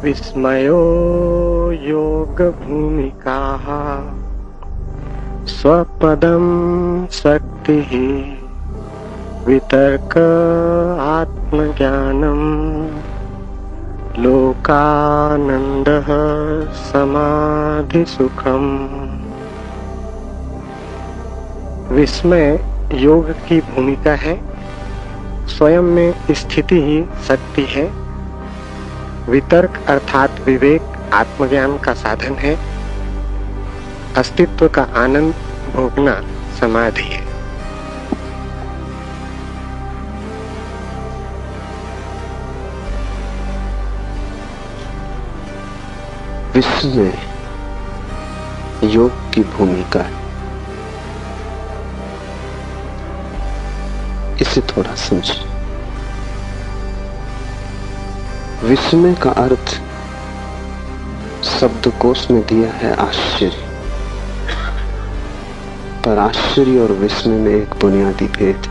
विस्मयो योगभूमिकाः स्वपदं शक्तिः वितर्क आत्मज्ञानम् लोकानन्दः समाधिसुखम्। विस्मय योग की भूमिका है, स्वयं में स्थिति ही शक्ति है। वितर्क अर्थात विवेक आत्मज्ञान का साधन है। अस्तित्व का आनंद भोगना समाधि है। विस्मय योग की भूमिका है, इसे थोड़ा समझें। विस्मय का अर्थ शब्दकोश में दिया है आश्चर्य, पर आश्चर्य और विस्मय में एक बुनियादी भेद,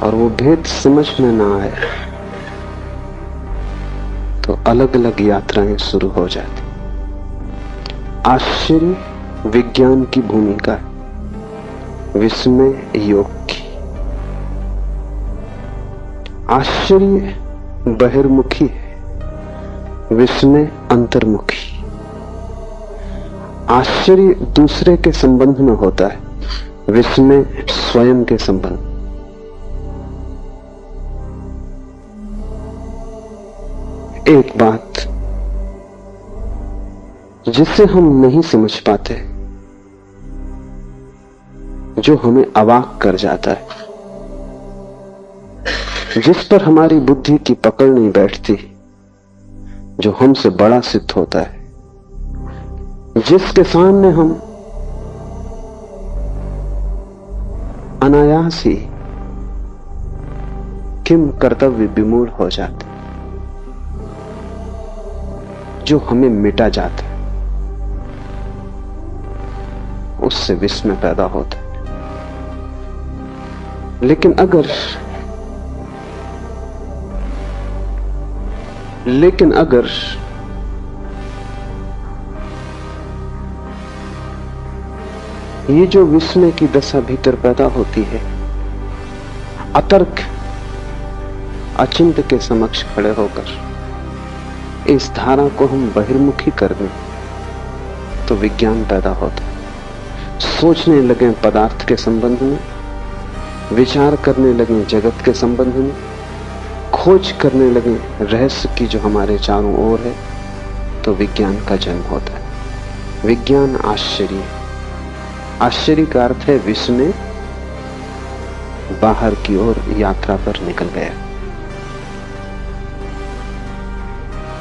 और वो भेद समझ में ना आए तो अलग अलग यात्राएं शुरू हो जाती। आश्चर्य विज्ञान की भूमिका है, विस्मय योग की। आश्चर्य बहिर्मुखी है, विस्मय अंतर्मुखी। आश्चर्य दूसरे के संबंध में होता है, विस्मय स्वयं के संबंध। एक बात जिसे हम नहीं समझ पाते, जो हमें अवाक कर जाता है, जिस पर हमारी बुद्धि की पकड़ नहीं बैठती, जो हमसे बड़ा सिद्ध होता है, जिसके सामने हम अनायास ही किम कर्तव्य विमूढ़ हो जाते, जो हमें मिटा जाता है, उससे विस्मय पैदा होता है। लेकिन अगर ये जो विस्मय की दशा भीतर पैदा होती है, अतर्क अचिंत्य के समक्ष खड़े होकर इस धारा को हम बहिर्मुखी कर दें तो विज्ञान पैदा होता है। सोचने लगे पदार्थ के संबंध में, विचार करने लगे जगत के संबंध में, खोज करने लगे रहस्य की जो हमारे चारों ओर है, तो विज्ञान का जन्म होता है। विज्ञान आश्चर्य, आश्चर्य का अर्थ है विस्मय बाहर की ओर यात्रा पर निकल गया।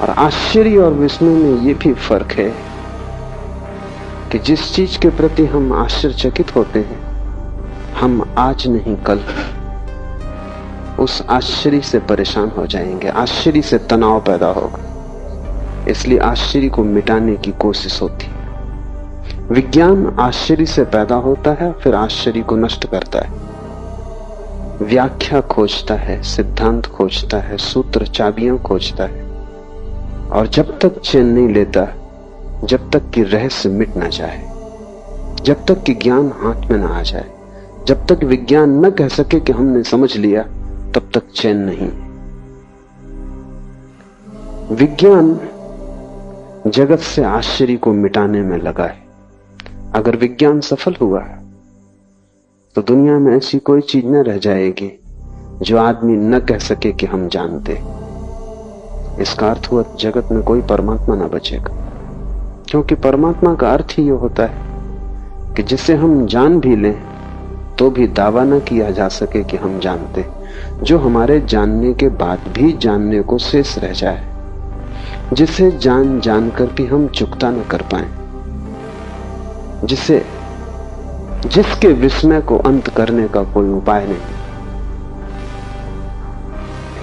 और आश्चर्य और विस्मय में यह भी फर्क है कि जिस चीज के प्रति हम आश्चर्यचकित होते हैं, हम आज नहीं कल उस आश्चर्य से परेशान हो जाएंगे, आश्चर्य से तनाव पैदा होगा। इसलिए आश्चर्य को मिटाने की कोशिश होती है। विज्ञान आश्चर्य से पैदा होता है, फिर आश्चर्य को नष्ट करता है, व्याख्या खोजता है, सिद्धांत खोजता है, सूत्र चाबियां खोजता है, और जब तक चैन नहीं लेता, जब तक कि रहस्य मिट ना जाए, जब तक कि ज्ञान हाथ में ना आ जाए, जब तक विज्ञान न कह सके कि हमने समझ लिया, तब तक चैन नहीं। विज्ञान जगत से आश्चर्य को मिटाने में लगा है। अगर विज्ञान सफल हुआ तो दुनिया में ऐसी कोई चीज न रह जाएगी जो आदमी न कह सके कि हम जानते। इसका अर्थ हुआ जगत में कोई परमात्मा न बचेगा, क्योंकि परमात्मा का अर्थ ही ये होता है कि जिसे हम जान भी लें तो भी दावा न किया जा सके कि हम जानते, जो हमारे जानने के बाद भी जानने को शेष रह जाए, जिसे जान जानकर भी हम चुकता न कर पाए, जिसके विस्मय को अंत करने का कोई उपाय नहीं।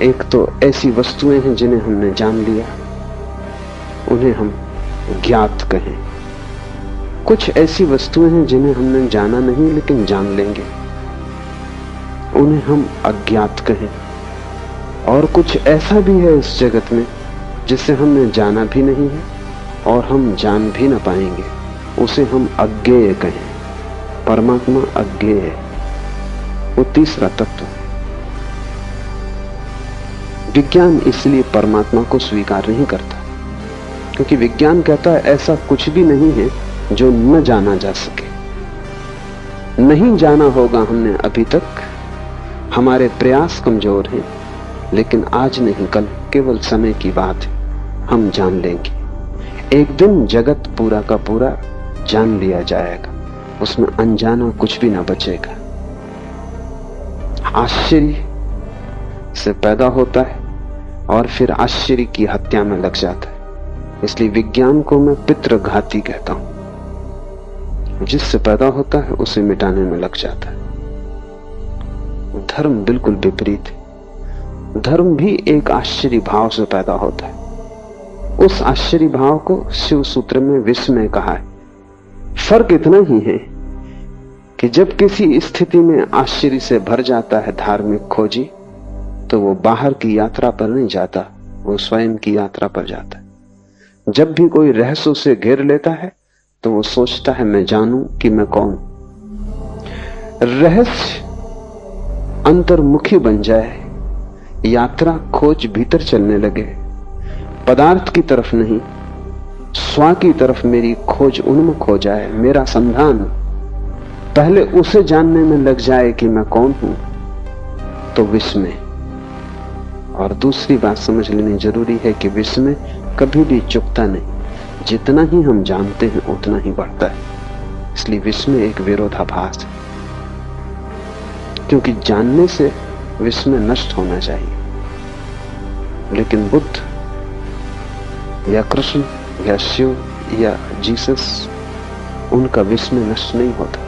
एक तो ऐसी वस्तुएं हैं जिन्हें हमने जान लिया, उन्हें हम ज्ञात कहें। कुछ ऐसी वस्तुएं हैं जिन्हें हमने जाना नहीं लेकिन जान लेंगे, उन्हें हम अज्ञात कहें। और कुछ ऐसा भी है इस जगत में जिसे हमने जाना भी नहीं है और हम जान भी न पाएंगे, उसे हम अज्ञेय कहें। परमात्मा अज्ञेय है, वो तीसरा तत्व है। विज्ञान इसलिए परमात्मा को स्वीकार नहीं करता, क्योंकि विज्ञान कहता है ऐसा कुछ भी नहीं है जो न जाना जा सके। नहीं जाना होगा हमने अभी तक, हमारे प्रयास कमजोर हैं, लेकिन आज नहीं कल, केवल समय की बात है, हम जान लेंगे। एक दिन जगत पूरा का पूरा जान लिया जाएगा, उसमें अनजाना कुछ भी ना बचेगा। आश्चर्य से पैदा होता है और फिर आश्चर्य की हत्या में लग जाता है। इसलिए विज्ञान को मैं पितृघाती कहता हूं। जिससे पैदा होता है उसे मिटाने में लग जाता है। धर्म बिल्कुल विपरीत है। धर्म भी एक आश्चर्य भाव से पैदा होता है। उस आश्चर्य भाव को शिव सूत्र में विस्मय कहा है। फर्क इतना ही है कि जब किसी स्थिति में आश्चर्य से भर जाता है धार्मिक खोजी, तो वो बाहर की यात्रा पर नहीं जाता, वो स्वयं की यात्रा पर जाता है। जब भी कोई रहस्य उसे घेर लेता है तो वो सोचता है मैं जानूं कि मैं कौन। रहस्य अंतर्मुखी बन जाए, यात्रा खोज भीतर चलने लगे, पदार्थ की तरफ नहीं स्व की तरफ मेरी खोज उन्मुख हो जाए, मेरा संधान पहले उसे जानने में लग जाए कि मैं कौन हूं, तो विस्मय। और दूसरी बात समझ लेनी जरूरी है कि विस्मय कभी भी चुकता नहीं, जितना ही हम जानते हैं उतना ही बढ़ता है। इसलिए विस्मय एक विरोधाभास है, क्योंकि जानने से विस्मय नष्ट होना चाहिए। लेकिन बुद्ध या कृष्ण या शिव या जीसस, उनका विस्मय नष्ट नहीं होता।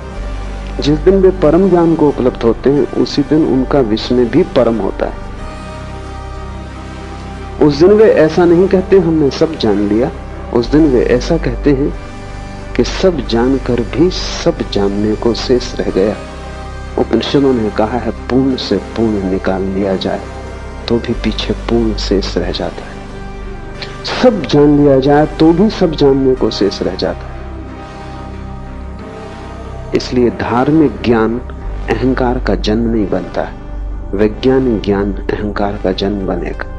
जिस दिन वे परम ज्ञान को उपलब्ध होते हैं उसी दिन उनका विस्मय भी परम होता है। उस दिन वे ऐसा नहीं कहते हमने सब जान लिया, उस दिन वे ऐसा कहते हैं कि सब जानकर भी सब जानने को शेष रह गया। उपनिषदों ने कहा है पूर्ण से पूर्ण निकाल लिया जाए तो भी पीछे पूर्ण शेष रह जाता है। सब जान लिया जाए तो भी सब जानने को शेष रह जाता है। इसलिए धार्मिक ज्ञान अहंकार का जन्म नहीं बनता है, वैज्ञानिक ज्ञान अहंकार का जन्म बनेगा।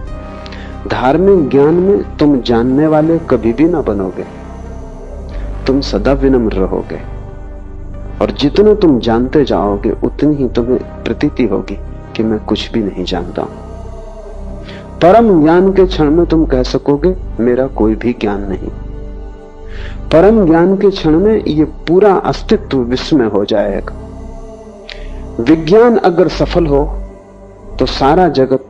धार्मिक ज्ञान में तुम जानने वाले कभी भी ना बनोगे, तुम सदा विनम्र रहोगे, और जितना तुम जानते जाओगे उतनी ही तुम्हें प्रतीति होगी कि मैं कुछ भी नहीं जानता हूं। परम ज्ञान के क्षण में तुम कह सकोगे मेरा कोई भी ज्ञान नहीं। परम ज्ञान के क्षण में ये पूरा अस्तित्व विस्मय हो जाएगा। विज्ञान अगर सफल हो तो सारा जगत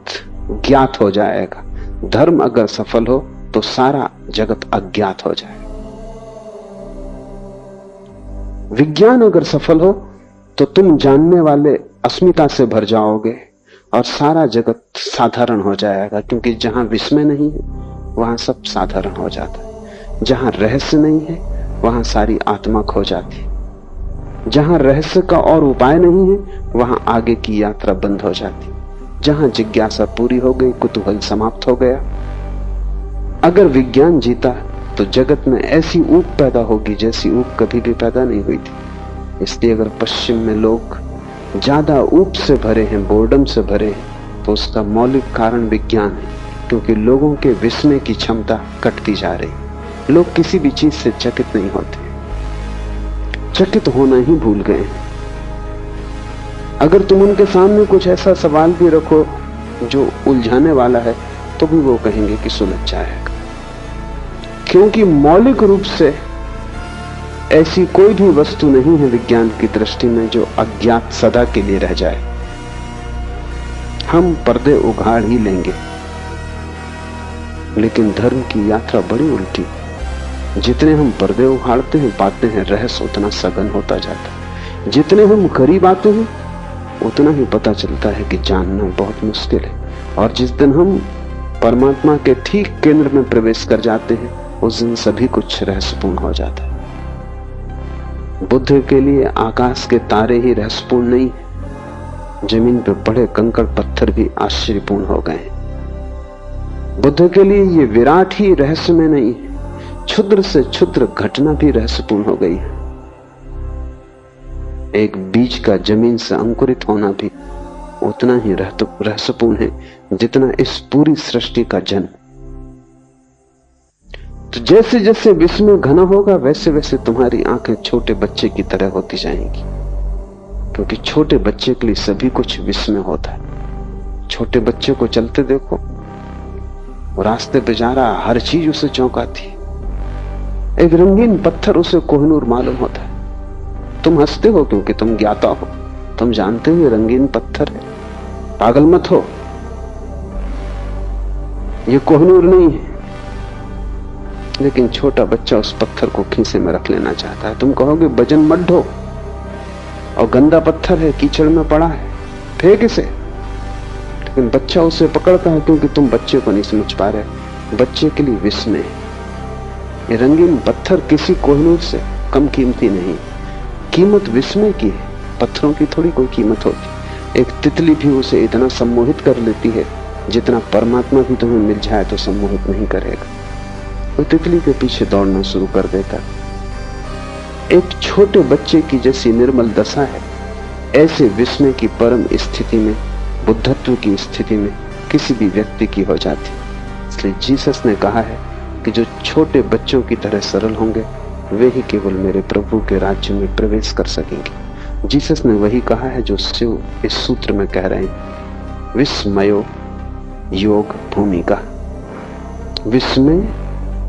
ज्ञात हो जाएगा, धर्म अगर सफल हो तो सारा जगत अज्ञात हो जाएगा। विज्ञान अगर सफल हो तो तुम जानने वाले अस्मिता से भर जाओगे और सारा जगत साधारण हो जाएगा, क्योंकि जहां विस्मय नहीं है वहां सब साधारण हो जाता है। जहां रहस्य नहीं है वहां सारी आत्मा खो जाती है। जहां रहस्य का और उपाय नहीं है वहां आगे की यात्रा बंद हो जाती। जहां जिज्ञासा पूरी हो गई, कुतूहल समाप्त हो गया। अगर विज्ञान जीता तो जगत में ऐसी ऊब पैदा होगी जैसी ऊब कभी भी पैदा नहीं हुई थी। इसलिए अगर पश्चिम में लोग ज्यादा ऊब से भरे हैं, बोर्डम से भरे हैं, तो उसका मौलिक कारण विज्ञान है, क्योंकि लोगों के विस्मय की क्षमता कटती जा रही। लोग किसी भी चीज से चकित नहीं होते, चकित होना ही भूल गए हैं। अगर तुम उनके सामने कुछ ऐसा सवाल भी रखो जो उलझाने वाला है तो भी वो कहेंगे कि सुलझ जाएगा, क्योंकि मौलिक रूप से ऐसी कोई भी वस्तु नहीं है विज्ञान की दृष्टि में जो अज्ञात सदा के लिए रह जाए। हम पर्दे उघाड़ ही लेंगे, लेकिन धर्म की यात्रा बड़ी उल्टी। जितने हम पर्दे उघाड़ते हैं पाते हैं रहस्य उतना सघन होता जाता है। जितने हम करीब आते हैं उतना ही पता चलता है कि जानना बहुत मुश्किल है। और जिस दिन हम परमात्मा के ठीक केंद्र में प्रवेश कर जाते हैं उस दिन सभी कुछ रहस्यपूर्ण हो जाता है। बुद्ध के लिए आकाश के तारे ही रहस्यपूर्ण नहीं, जमीन पर पड़े कंकड़ पत्थर भी आश्चर्यपूर्ण हो गए। बुद्ध के लिए ये विराट ही रहस्य में नहीं है, क्षुद्र से क्षुद्र घटना भी रहस्यपूर्ण हो गई है। एक बीज का जमीन से अंकुरित होना भी उतना ही रहस्यपूर्ण है जितना इस पूरी सृष्टि का जन्म। तो जैसे जैसे विस्मय घना होगा वैसे वैसे तुम्हारी आंखें छोटे बच्चे की तरह होती जाएंगी, क्योंकि छोटे बच्चे के लिए सभी कुछ विस्मय होता है। छोटे बच्चे को चलते देखो, वो रास्ते पे जा रहा, हर चीज उसे चौंकाती है। एक रंगीन पत्थर उसे कोहिनूर मालूम होता है। तुम हंसते हो क्योंकि तुम ज्ञाता हो, तुम जानते हो ये रंगीन पत्थर है, पागल मत हो, ये कोहिनूर नहीं है। लेकिन छोटा बच्चा उस पत्थर को खीसे में रख लेना चाहता है। तुम कहोगे वजन मत ढो, और गंदा पत्थर है, कीचड़ में पड़ा है, फेंक इसे। लेकिन बच्चा उसे पकड़ता है क्योंकि तुम बच्चे को नहीं समझ पा रहे। बच्चे के लिए विस्मय है। ये रंगीन पत्थर किसी कोहिनूर से कम कीमती नहीं, कीमत विस्मय की है, पत्थरों की थोड़ी कोई कीमत होती। एक तितली भी उसे इतना सम्मोहित कर लेती है जितना परमात्मा भी तुम्हें मिल जाए तो सम्मोहित नहीं करेगा। वो तितली के पीछे दौड़ना शुरू कर देता। एक छोटे बच्चे की जैसी निर्मल दशा है, ऐसे विस्मय की परम स्थिति में, बुद्धत्व की स्थिति में किसी भी व्यक्ति की हो जाती। इसलिए जीसस ने कहा है कि जो छोटे बच्चों की तरह सरल होंगे वे ही केवल मेरे प्रभु के राज्य में प्रवेश कर सकेंगे। जीसस ने वही कहा है जो शिव इस सूत्र में कह रहे हैं, विस्मयो योग भूमिका। विस्मय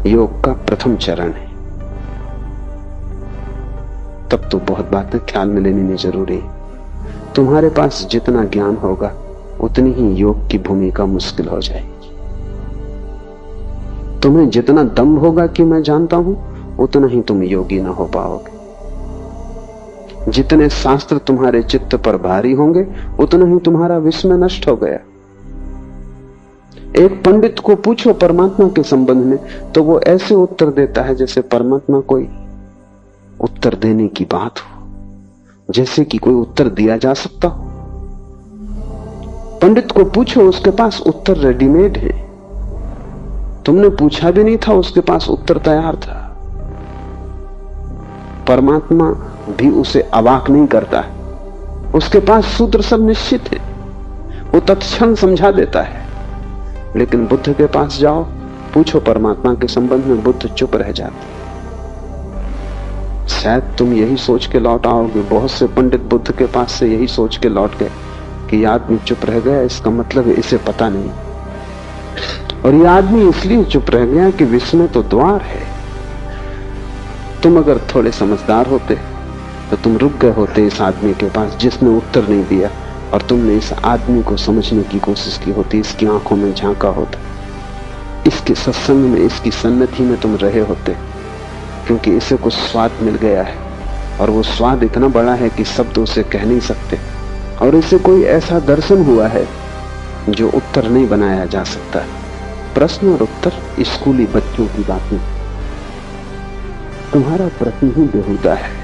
योग का प्रथम चरण है। तब तो बहुत बातें ख्याल में लेनी जरूरी है। तुम्हारे पास जितना ज्ञान होगा उतनी ही योग की भूमिका मुश्किल हो जाएगी। तुम्हें जितना दम होगा कि मैं जानता हूं, उतना ही तुम योगी ना हो पाओगे। जितने शास्त्र तुम्हारे चित्त पर भारी होंगे उतना ही तुम्हारा विस्मय नष्ट हो गया। एक पंडित को पूछो परमात्मा के संबंध में तो वो ऐसे उत्तर देता है जैसे परमात्मा कोई उत्तर देने की बात हो, जैसे कि कोई उत्तर दिया जा सकता हो। पंडित को पूछो, उसके पास उत्तर रेडीमेड है, तुमने पूछा भी नहीं था, उसके पास उत्तर तैयार था। परमात्मा भी उसे अवाक नहीं करता है, उसके पास सूत्र सब निश्चित है, वो तत्क्षण समझा देता है। लेकिन बुद्ध के पास जाओ, पूछो परमात्मा के संबंध में, बुद्ध चुप रह जाते। शायद तुम यही सोच के लौट आओगे, बहुत से पंडित बुद्ध के पास से यही सोच के लौट गए कि यह आदमी चुप रह गया, इसका मतलब इसे पता नहीं। और यह आदमी इसलिए चुप रह गया कि विस्मय तो द्वार है। तुम अगर थोड़े समझदार होते तो तुम रुक गए होते इस आदमी के पास जिसने उत्तर नहीं दिया, और तुमने इस आदमी को समझने की कोशिश की होती, इसकी आंखों में झांका होता, इसके सत्संग में, इसकी सन्निधि में तुम रहे होते, क्योंकि इसे कुछ स्वाद मिल गया है, और वो स्वाद इतना बड़ा है कि शब्द उसे कह नहीं सकते, और इसे कोई ऐसा दर्शन हुआ है जो उत्तर नहीं बनाया जा सकता। प्रश्न और उत्तर स्कूली बच्चों की बात नहीं। तुम्हारा प्रश्न ही बेहुदा है।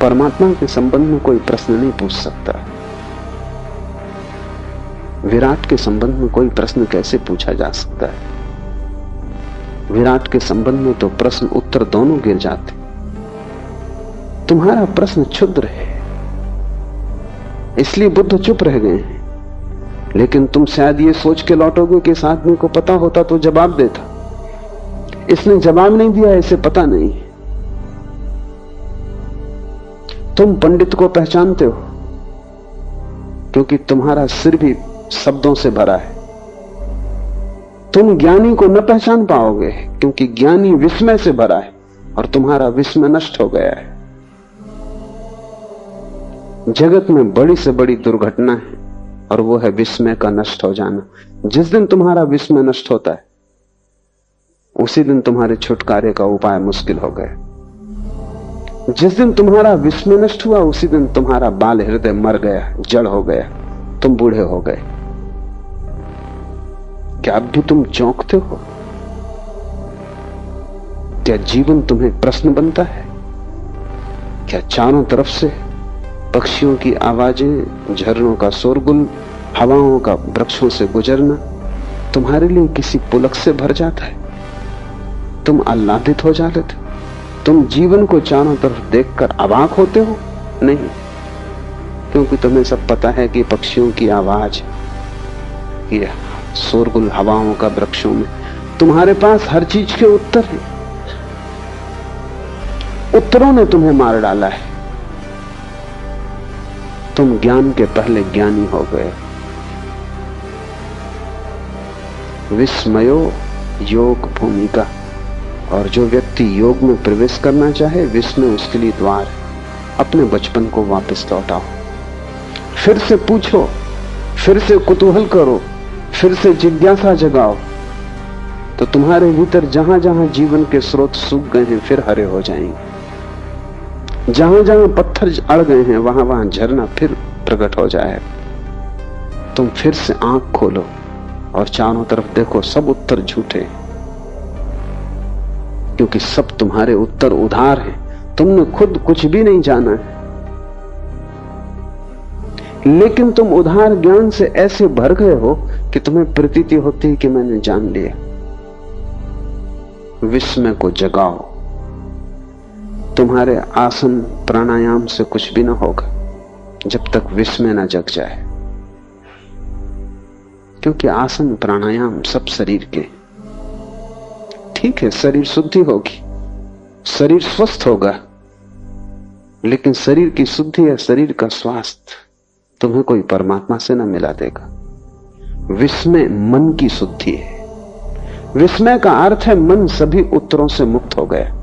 परमात्मा के संबंध में कोई प्रश्न नहीं पूछ सकता। विराट के संबंध में कोई प्रश्न कैसे पूछा जा सकता है? विराट के संबंध में तो प्रश्न उत्तर दोनों गिर जाते। तुम्हारा प्रश्न क्षुद्र है, इसलिए बुद्ध चुप रह गए हैं। लेकिन तुम शायद ये सोच के लौटोगे कि इस आदमी को पता होता तो जवाब देता, इसने जवाब नहीं दिया, इसे पता नहीं। तुम पंडित को पहचानते हो क्योंकि तुम्हारा सिर भी शब्दों से भरा है। तुम ज्ञानी को न पहचान पाओगे क्योंकि ज्ञानी विस्मय से भरा है और तुम्हारा विस्मय नष्ट हो गया है। जगत में बड़ी से बड़ी दुर्घटना है और वो है विस्मय का नष्ट हो जाना। जिस दिन तुम्हारा विस्मय नष्ट होता है उसी दिन तुम्हारे छुटकारे का उपाय मुश्किल हो गया। जिस दिन तुम्हारा विस्मय नष्ट हुआ उसी दिन तुम्हारा बाल हृदय मर गया, जड़ हो गया, तुम बूढ़े हो गए। क्या अब भी तुम चौंकते हो? क्या जीवन तुम्हें प्रश्न बनता है? क्या चारों तरफ से पक्षियों की आवाजें, झरनों का शोरगुल, हवाओं का वृक्षों से गुजरना, तुम्हारे लिए किसी पुलक से भर जाता है, तुम आह्लादित हो जाते थे, तुम जीवन को चारों तरफ देखकर अवाक होते हो? नहीं, क्योंकि तुम्हें सब पता है कि पक्षियों की आवाज, ये शोरगुल हवाओं का वृक्षों में, तुम्हारे पास हर चीज के उत्तर हैं। उत्तरों ने तुम्हें मार डाला है, तुम ज्ञान के पहले ज्ञानी हो गए। विस्मयो योग भूमिका, और जो व्यक्ति योग में प्रवेश करना चाहे, विस्मय उसके लिए द्वार है। अपने बचपन को वापस लौटाओ, फिर से पूछो, फिर से कुतूहल करो, फिर से जिज्ञासा जगाओ, तो तुम्हारे भीतर जहां जहां जीवन के स्रोत सूख गए हैं फिर हरे हो जाएंगे। जहां जहां पत्थर अड़ गए हैं वहां वहां झरना फिर प्रकट हो जाए। तुम फिर से आंख खोलो और चारों तरफ देखो, सब उत्तर झूठे, क्योंकि सब तुम्हारे उत्तर उधार हैं। तुमने खुद कुछ भी नहीं जाना है, लेकिन तुम उधार ज्ञान से ऐसे भर गए हो कि तुम्हें प्रतीति होती है कि मैंने जान लिया। विस्मय को जगाओ। तुम्हारे आसन प्राणायाम से कुछ भी ना होगा जब तक विस्मय ना जग जाए, क्योंकि आसन प्राणायाम सब शरीर के। ठीक है, शरीर शुद्धि होगी, शरीर स्वस्थ होगा, लेकिन शरीर की शुद्धि या शरीर का स्वास्थ्य तुम्हें कोई परमात्मा से न मिला देगा। विस्मय मन की शुद्धि है। विस्मय का अर्थ है मन सभी उत्तरों से मुक्त हो गया।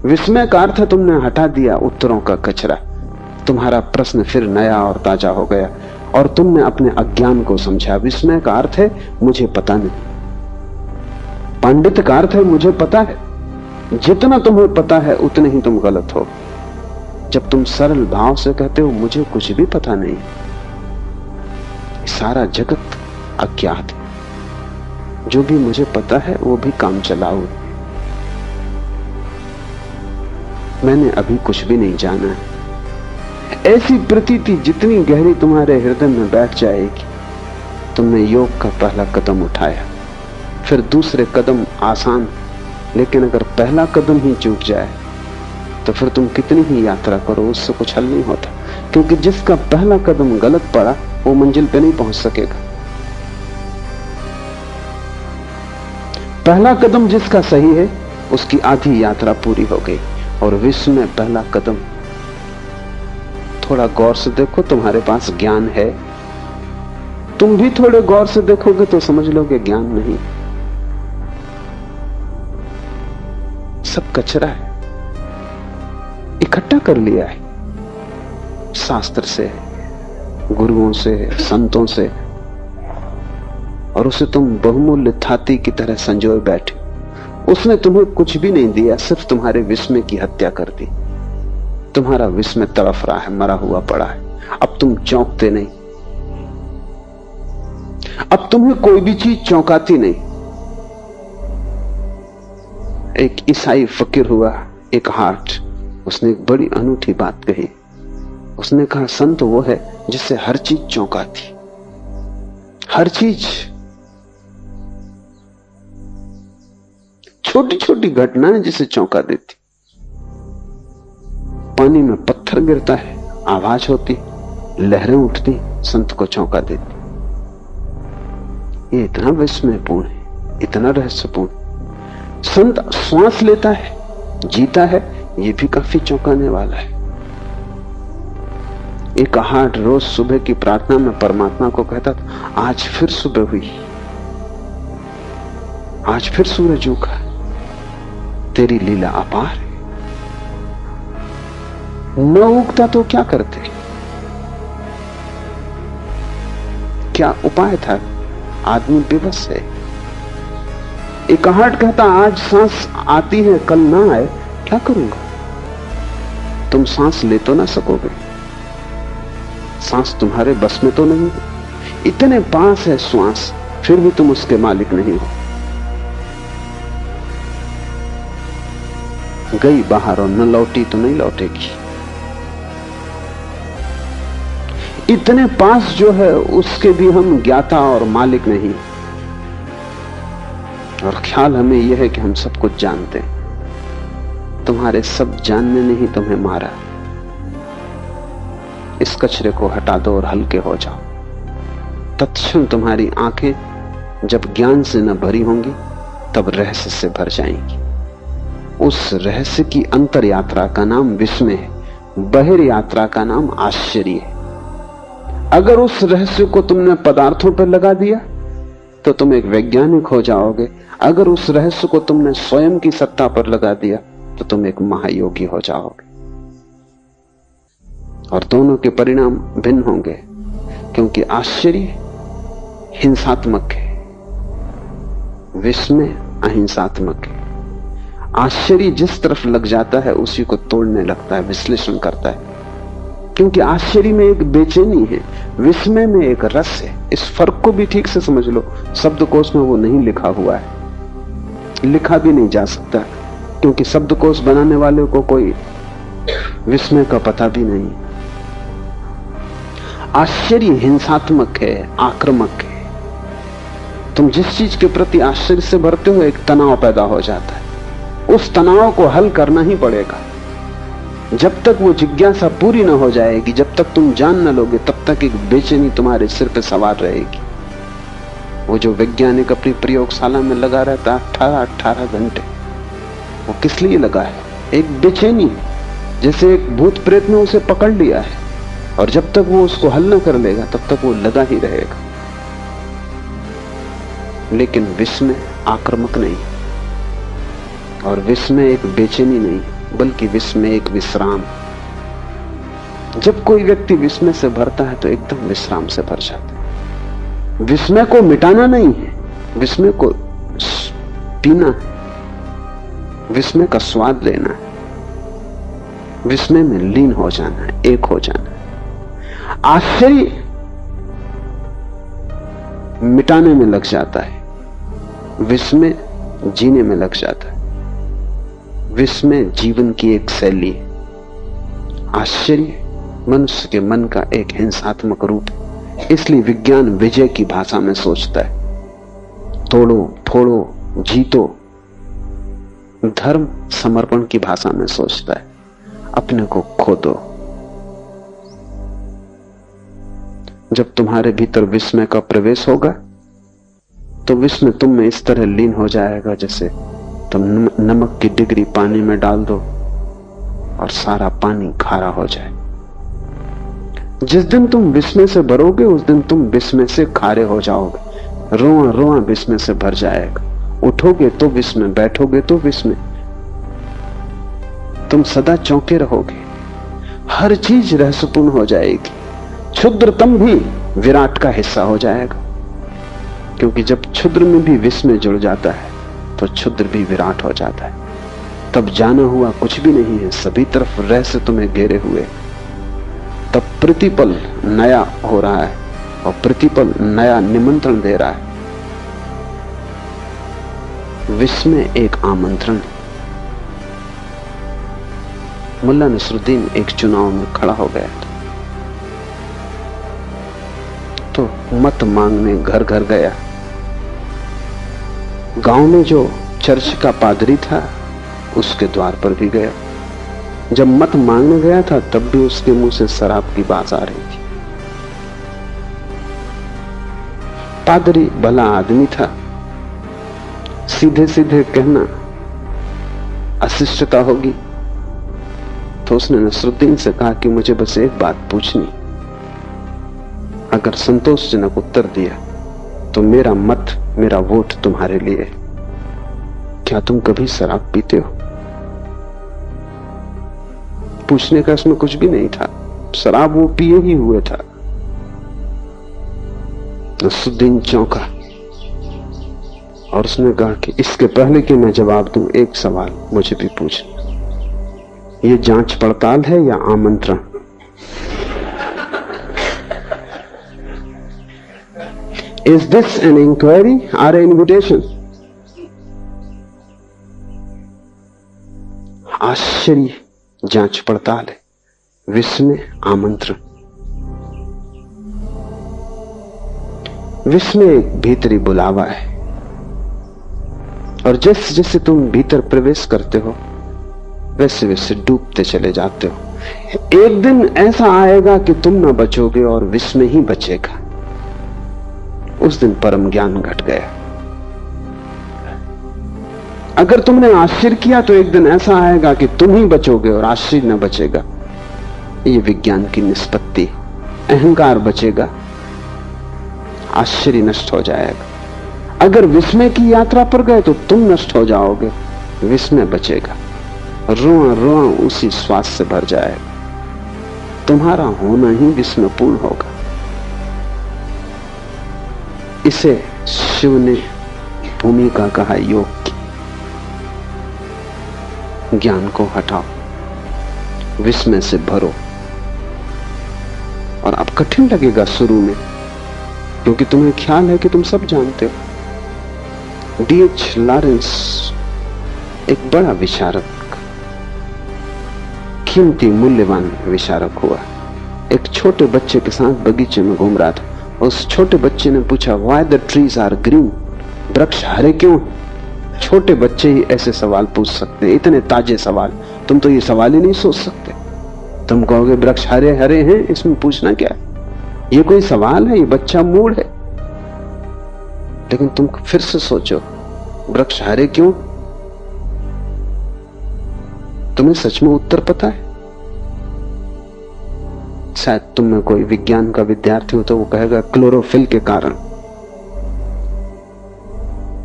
विस्मय का अर्थ है तुमने हटा दिया उत्तरों का कचरा, तुम्हारा प्रश्न फिर नया और ताजा हो गया और तुमने अपने अज्ञान को समझा। विस्मय का अर्थ है मुझे पता नहीं। पांडित्य का अर्थ है मुझे पता है। जितना तुम्हें पता है उतने ही तुम गलत हो। जब तुम सरल भाव से कहते हो मुझे कुछ भी पता नहीं, सारा जगत अज्ञात है, जो भी मुझे पता है वो भी काम चलाऊ है, मैंने अभी कुछ भी नहीं जाना है। ऐसी प्रतीति जितनी गहरी तुम्हारे हृदय में बैठ जाएगी, तुमने योग का पहला कदम उठाया। फिर दूसरे कदम आसान, लेकिन अगर पहला कदम ही चूक जाए तो फिर तुम कितनी ही यात्रा करो उससे कुछ हल नहीं होता, क्योंकि जिसका पहला कदम गलत पड़ा वो मंजिल पे नहीं पहुंच सकेगा। पहला कदम जिसका सही है उसकी आधी यात्रा पूरी हो गई। और विश्व में पहला कदम, थोड़ा गौर से देखो, तुम्हारे पास ज्ञान है। तुम भी थोड़े गौर से देखोगे तो समझ लोगे ज्ञान नहीं, सब कचरा है, इकट्ठा कर लिया है शास्त्र से, गुरुओं से, संतों से, और उसे तुम बहुमूल्य थाती की तरह संजोए बैठे। उसने तुम्हें कुछ भी नहीं दिया, सिर्फ तुम्हारे विस्मय की हत्या कर दी। तुम्हारा विस्मय तड़फ रहा है, मरा हुआ पड़ा है। अब तुम चौंकते नहीं, अब तुम्हें कोई भी चीज चौंकाती नहीं। एक ईसाई फकीर हुआ, एक हार्ट, उसने एक बड़ी अनूठी बात कही। उसने कहा संत वो है जिससे हर चीज चौंकाती, हर चीज, छोटी छोटी घटनाएं जिसे चौंका देती। पानी में पत्थर गिरता है, आवाज होती, लहरें उठती, संत को चौंका देती। ये इतना विस्मयपूर्ण है, इतना रहस्यपूर्ण। संत श्वास लेता है, जीता है, ये भी काफी चौंकाने वाला है। एक हार्ट रोज सुबह की प्रार्थना में परमात्मा को कहता था आज फिर सुबह हुई, आज फिर सूरज उगा, तेरी लीला अपार है। न उगता तो क्या करते, क्या उपाय था? आदमी बेबस है। एक हार्ट कहता आज सांस आती है, कल ना आए, क्या करूंगा? तुम सांस ले तो ना सकोगे, सांस तुम्हारे बस में तो नहीं है। इतने पास है श्वास, फिर भी तुम उसके मालिक नहीं हो। गई बाहर और न लौटी तो नहीं लौटेगी। इतने पास जो है उसके भी हम ज्ञाता और मालिक नहीं। और ख्याल हमें यह है कि हम सब कुछ जानते हैं। तुम्हारे सब जानने ने ही तुम्हें मारा। इस कचरे को हटा दो और हल्के हो जाओ। तत्क्षण तुम्हारी आंखें जब ज्ञान से न भरी होंगी तब रहस्य से भर जाएंगी। उस रहस्य की अंतर यात्रा का नाम विस्मय है, बहिर यात्रा का नाम आश्चर्य है। अगर उस रहस्य को तुमने पदार्थों पर लगा दिया तो तुम एक वैज्ञानिक हो जाओगे। अगर उस रहस्य को तुमने स्वयं की सत्ता पर लगा दिया तो तुम एक महायोगी हो जाओगे। और दोनों के परिणाम भिन्न होंगे, क्योंकि आश्चर्य हिंसात्मक है, विस्मय अहिंसात्मक है। आश्चर्य जिस तरफ लग जाता है उसी को तोड़ने लगता है, विश्लेषण करता है, क्योंकि आश्चर्य में एक बेचैनी है, विस्मय में एक रस है। इस फर्क को भी ठीक से समझ लो। शब्दकोश में वो नहीं लिखा हुआ है, लिखा भी नहीं जा सकता, क्योंकि शब्दकोश बनाने वाले को कोई विस्मय का पता भी नहीं। आश्चर्य हिंसात्मक है, आक्रामक है। तुम जिस चीज के प्रति आश्चर्य से भरते हो एक तनाव पैदा हो जाता है। उस तनाव को हल करना ही पड़ेगा। जब तक वो जिज्ञासा पूरी ना हो जाएगी, जब तक तुम जान ना लोगे, तब तक एक बेचैनी तुम्हारे सिर पे सवार रहेगी। वो जो वैज्ञानिक अपनी प्रयोगशाला में लगा रहता है 18 घंटे, वो किस लिए लगा है? एक बेचैनी, जैसे एक भूत प्रेत ने उसे पकड़ लिया है, और जब तक वो उसको हल न कर लेगा तब तक वो लगा ही रहेगा। लेकिन विस्मय आक्रामक नहीं, और विस्मय एक बेचैनी नहीं, बल्कि विस्मय एक विश्राम। जब कोई व्यक्ति विस्मय से भरता है तो एकदम विश्राम से भर जाता है। विस्मय को मिटाना नहीं है, विस्मय को पीना है, विस्मय का स्वाद लेना है, विस्मय में लीन हो जाना है, एक हो जाना है। आश्चर्य मिटाने में लग जाता है, विस्मय जीने में लग जाता है। विस्मय जीवन की एक शैली है, आश्चर्य मनुष्य के मन का एक हिंसात्मक रूप है। इसलिए विज्ञान विजय की भाषा में सोचता है, तोड़ो फोड़ो जीतो। धर्म समर्पण की भाषा में सोचता है, अपने को खो दो। जब तुम्हारे भीतर विस्मय का प्रवेश होगा तो विस्मय तुम में इस तरह लीन हो जाएगा जैसे तुम नमक की डिग्री पानी में डाल दो और सारा पानी खारा हो जाए। जिस दिन तुम विस्मय से भरोगे उस दिन तुम विस्मय से खारे हो जाओगे। रोआ रोआ विस्मय से भर जाएगा। उठोगे तो विस्मय, बैठोगे तो विस्मय, तुम सदा चौंके रहोगे। हर चीज रहस्यपूर्ण हो जाएगी। क्षुद्रतम भी विराट का हिस्सा हो जाएगा, क्योंकि जब क्षुद्र में भी विस्मय जुड़ जाता है तो क्षुद्र भी विराट हो जाता है। तब जाना हुआ कुछ भी नहीं है, सभी तरफ रहस्य तुम्हें घेरे हुए। तब प्रतिपल नया हो रहा है और प्रतिपल नया निमंत्रण दे रहा है। विस्मय एक आमंत्रण। मुल्ला नसरुद्दीन एक चुनाव में खड़ा हो गया तो मत मांगने घर घर गया। गांव में जो चर्च का पादरी था उसके द्वार पर भी गया। जब मत मांगने गया था तब भी उसके मुंह से शराब की बात आ रही थी। पादरी भला आदमी था, सीधे सीधे कहना अशिष्टता होगी, तो उसने नसरुद्दीन से कहा कि मुझे बस एक बात पूछनी, अगर संतोषजनक उत्तर दिया तो मेरा मत, मेरा वोट तुम्हारे लिए। क्या तुम कभी शराब पीते हो? पूछने का इसमें कुछ भी नहीं था, शराब वो पिए ही हुए था। नसरुद्दीन चौंका और उसने कहा कि इसके पहले कि मैं जवाब दूं, एक सवाल मुझे भी पूछना। ये जांच पड़ताल है या आमंत्रण? Is this an inquiry or an invitation? आश्चर्य जांच पड़ताल है, विस्मय आमंत्रण। विस्मय एक भीतरी बुलावा है, और जैसे जैसे तुम भीतर प्रवेश करते हो वैसे वैसे डूबते चले जाते हो। एक दिन ऐसा आएगा कि तुम ना बचोगे और विश्व में ही बचेगा। उस दिन परम ज्ञान घट गया। अगर तुमने आश्चर्य किया तो एक दिन ऐसा आएगा कि तुम ही बचोगे और आश्चर्य न बचेगा। ये विज्ञान की निष्पत्ति। अहंकार बचेगा, आश्चर्य नष्ट हो जाएगा। अगर विस्मय की यात्रा पर गए तो तुम नष्ट हो जाओगे, विस्मय बचेगा। रोआ रोआ उसी श्वास से भर जाएगा। तुम्हारा होना ही विस्मयपूर्ण होगा। इसे शिव ने भूमिका कहा योग की। ज्ञान को हटाओ, विस्मय से भरो। और अब कठिन लगेगा शुरू में, क्योंकि तुम्हें ख्याल है कि तुम सब जानते हो। D.H. लॉरेंस एक बड़ा विचारक, कीमती मूल्यवान विचारक हुआ। एक छोटे बच्चे के साथ बगीचे में घूम रहा था। उस छोटे बच्चे ने पूछा, why the trees are green? वृक्ष हरे क्यों? छोटे बच्चे ही ऐसे सवाल पूछ सकते हैं, इतने ताजे सवाल। तुम तो ये सवाल ही नहीं सोच सकते। तुम कहोगे वृक्ष हरे हरे हैं, इसमें पूछना क्या है? ये कोई सवाल है? ये बच्चा मूड है। लेकिन तुम फिर से सोचो, वृक्ष हरे क्यों? तुम्हें सच में उत्तर पता है? शायद तुम में कोई विज्ञान का विद्यार्थी हो तो वो कहेगा क्लोरोफिल के कारण।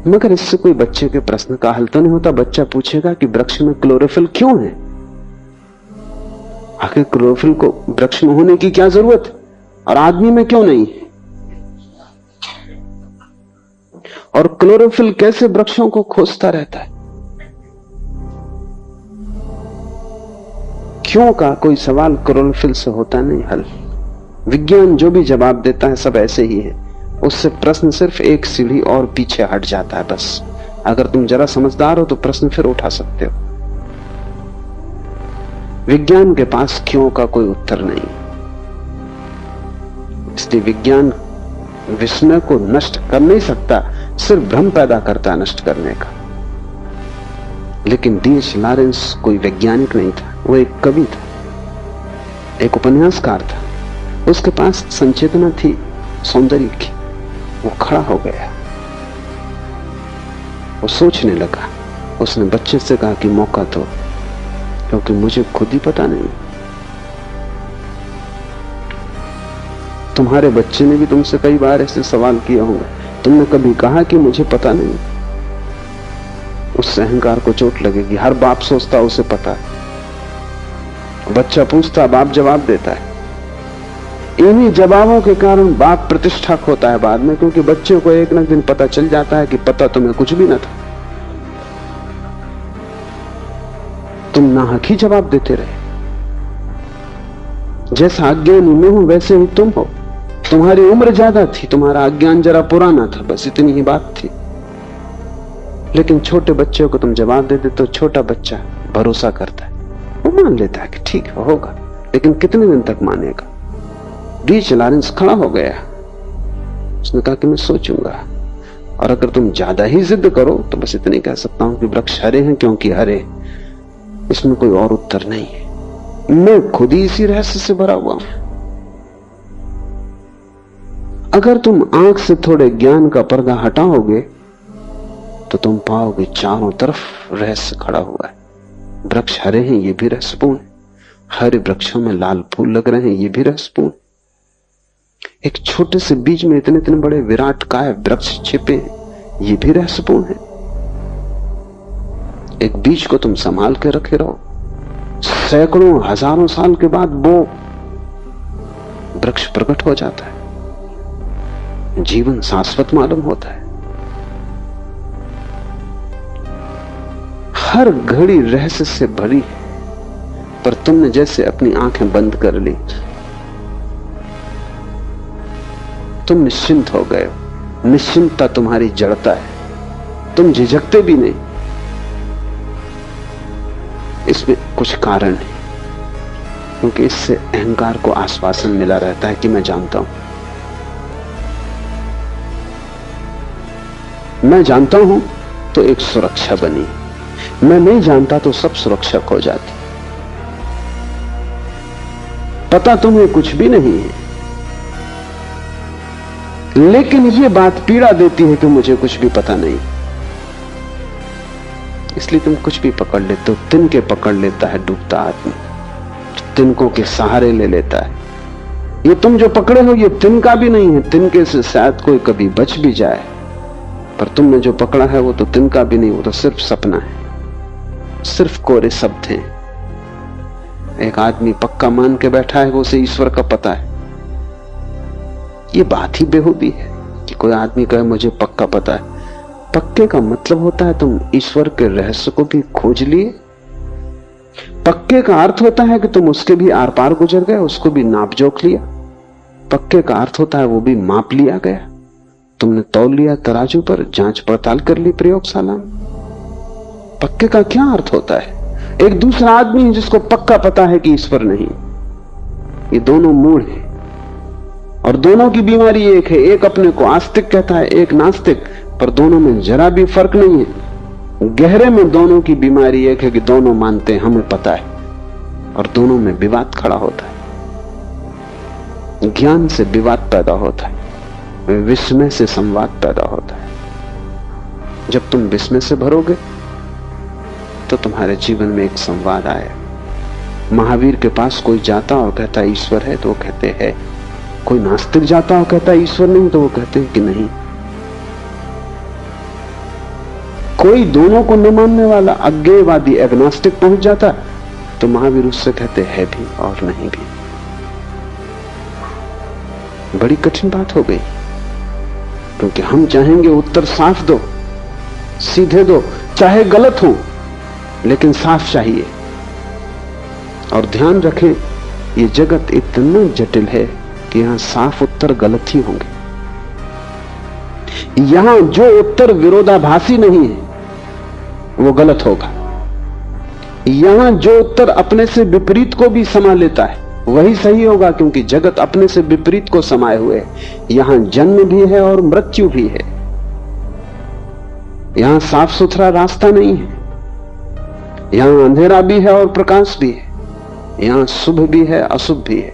मगर इससे कोई बच्चे के प्रश्न का हल तो नहीं होता। बच्चा पूछेगा कि वृक्ष में क्लोरोफिल क्यों है? आखिर क्लोरोफिल को वृक्ष में होने की क्या जरूरत है और आदमी में क्यों नहीं? और क्लोरोफिल कैसे वृक्षों को खोजता रहता है? क्यों का कोई सवाल क्लोरोफिल से होता नहीं हल। विज्ञान जो भी जवाब देता है सब ऐसे ही है। उससे प्रश्न सिर्फ एक सीढ़ी और पीछे हट जाता है बस। अगर तुम जरा समझदार हो तो प्रश्न फिर उठा सकते हो। विज्ञान के पास क्यों का कोई उत्तर नहीं। इसलिए विज्ञान विस्मय को नष्ट कर नहीं सकता, सिर्फ भ्रम पैदा करता है नष्ट करने का। लेकिन D.H. लॉरेंस कोई वैज्ञानिक नहीं था, वो एक कवि था, एक उपन्यासकार था। उसके पास संचेतना थी सौंदर्य की। वो खड़ा हो गया, वो सोचने लगा। उसने बच्चे से कहा कि मौका दो, क्योंकि मुझे खुद ही पता नहीं। तुम्हारे बच्चे ने भी तुमसे कई बार ऐसे सवाल किए होंगे। तुमने कभी कहा कि मुझे पता नहीं? उस अहंकार को चोट लगेगी। हर बाप सोचता उसे पता है। बच्चा पूछता, बाप जवाब देता है। इन्हीं जवाबों के कारण बाप प्रतिष्ठा खोता है बाद में, क्योंकि बच्चे को एक न दिन पता चल जाता है कि पता तुम्हें कुछ भी न था। तुम नाहक ही जवाब देते रहे। जैसा अज्ञानी मैं हूं वैसे ही तुम हो। तुम्हारी उम्र ज्यादा थी, तुम्हारा अज्ञान जरा पुराना था, बस इतनी ही बात थी। लेकिन छोटे बच्चे को तुम जवाब दे दे तो छोटा बच्चा भरोसा करता है, वो मान लेता है कि ठीक है होगा। लेकिन कितने दिन तक मानेगा? D.H. लॉरेंस खड़ा हो गया। उसने कहा कि मैं सोचूंगा। और अगर तुम ज्यादा ही जिद करो तो बस इतने कह सकता हूं कि वृक्ष हरे हैं क्योंकि हरे। इसमें कोई और उत्तर नहीं है। मैं खुद ही इसी रहस्य से भरा हुआ हूं। अगर तुम आंख से थोड़े ज्ञान का पर्दा हटाओगे तो तुम पाओगे चारों तरफ रहस्य खड़ा हुआ है। वृक्ष हरे हैं, ये भी रहस्यपूर्ण है। हरे वृक्षों में लाल फूल लग रहे हैं, ये भी रहस्यपूर्ण। एक छोटे से बीज में इतने इतने बड़े विराट काय वृक्ष छिपे हैं, ये भी रहस्यपूर्ण है। एक बीज को तुम संभाल के रखे रहो, सैकड़ों हजारों साल के बाद वो वृक्ष प्रकट हो जाता है। जीवन शाश्वत मालूम होता है। हर घड़ी रहस्य से भरी है, पर तुमने जैसे अपनी आंखें बंद कर ली, तुम निश्चिंत हो गए। निश्चिंतता तुम्हारी जड़ता है, तुम झिझकते भी नहीं। इसमें कुछ कारण है, क्योंकि इससे अहंकार को आश्वासन मिला रहता है कि मैं जानता हूं, मैं जानता हूं। तो एक सुरक्षा बनी, मैं नहीं जानता तो सब सुरक्षा खो जाती। पता तुम्हें कुछ भी नहीं है, लेकिन ये बात पीड़ा देती है कि मुझे कुछ भी पता नहीं, इसलिए तुम कुछ भी पकड़ लेते हो। तिनके पकड़ लेता है डूबता आदमी, तिनकों के सहारे ले लेता है। ये तुम जो पकड़े हो ये तिनका भी नहीं है, तिनके से शायद कोई कभी बच भी जाए, पर तुमने जो पकड़ा है वो तो तिनका भी नहीं, वो तो सिर्फ सपना है, सिर्फ कोरे शब्द हैं। एक आदमी पक्का मान के बैठा है वो उसे ईश्वर का पता है। ये बात ही बेहूदी है कि कोई आदमी कहे मुझे पक्का पता है। पक्के का मतलब होता है तुम ईश्वर के रहस्य को भी खोज लिए। पक्के का अर्थ होता है कि तुम उसके भी आर पार गुजर गए, उसको भी नाप जोख लिया। पक्के का अर्थ होता है वो भी माप लिया गया, तुमने तौल लिया तराजू पर, जांच पड़ताल कर ली प्रयोगशाला में। पक्के का क्या अर्थ होता है? एक दूसरा आदमी है जिसको पक्का पता है कि ईश्वर नहीं। ये दोनों मूड हैं और दोनों की बीमारी एक है। एक अपने को आस्तिक कहता है, एक नास्तिक, पर दोनों में जरा भी फर्क नहीं है। गहरे में दोनों की बीमारी एक है कि दोनों मानते हैं हमें पता है, और दोनों में विवाद खड़ा होता है। ज्ञान से विवाद पैदा होता है, विस्मय से संवाद पैदा होता है। जब तुम विस्मय से भरोगे तो तुम्हारे जीवन में एक संवाद आए। महावीर के पास कोई जाता और कहता ईश्वर है तो वो कहते हैं, कोई नास्तिक जाता और कहता ईश्वर नहीं तो वो कहते हैं कि नहीं। कोई दोनों को न मानने वाला अज्ञेयवादी एग्नोस्टिक पहुंच जाता तो महावीर उससे कहते है भी और नहीं भी। बड़ी कठिन बात हो गई, क्योंकि हम चाहेंगे उत्तर साफ दो, सीधे दो, चाहे गलत हो लेकिन साफ चाहिए। और ध्यान रखें ये जगत इतना जटिल है कि यहां साफ उत्तर गलत ही होंगे। यहां जो उत्तर विरोधाभासी नहीं है वो गलत होगा। यहां जो उत्तर अपने से विपरीत को भी समा लेता है वही सही होगा, क्योंकि जगत अपने से विपरीत को समाये हुए है। यहां जन्म भी है और मृत्यु भी है। यहां साफ सुथरा रास्ता नहीं है, यहां अंधेरा भी है और प्रकाश भी है, यहां शुभ भी है अशुभ भी है।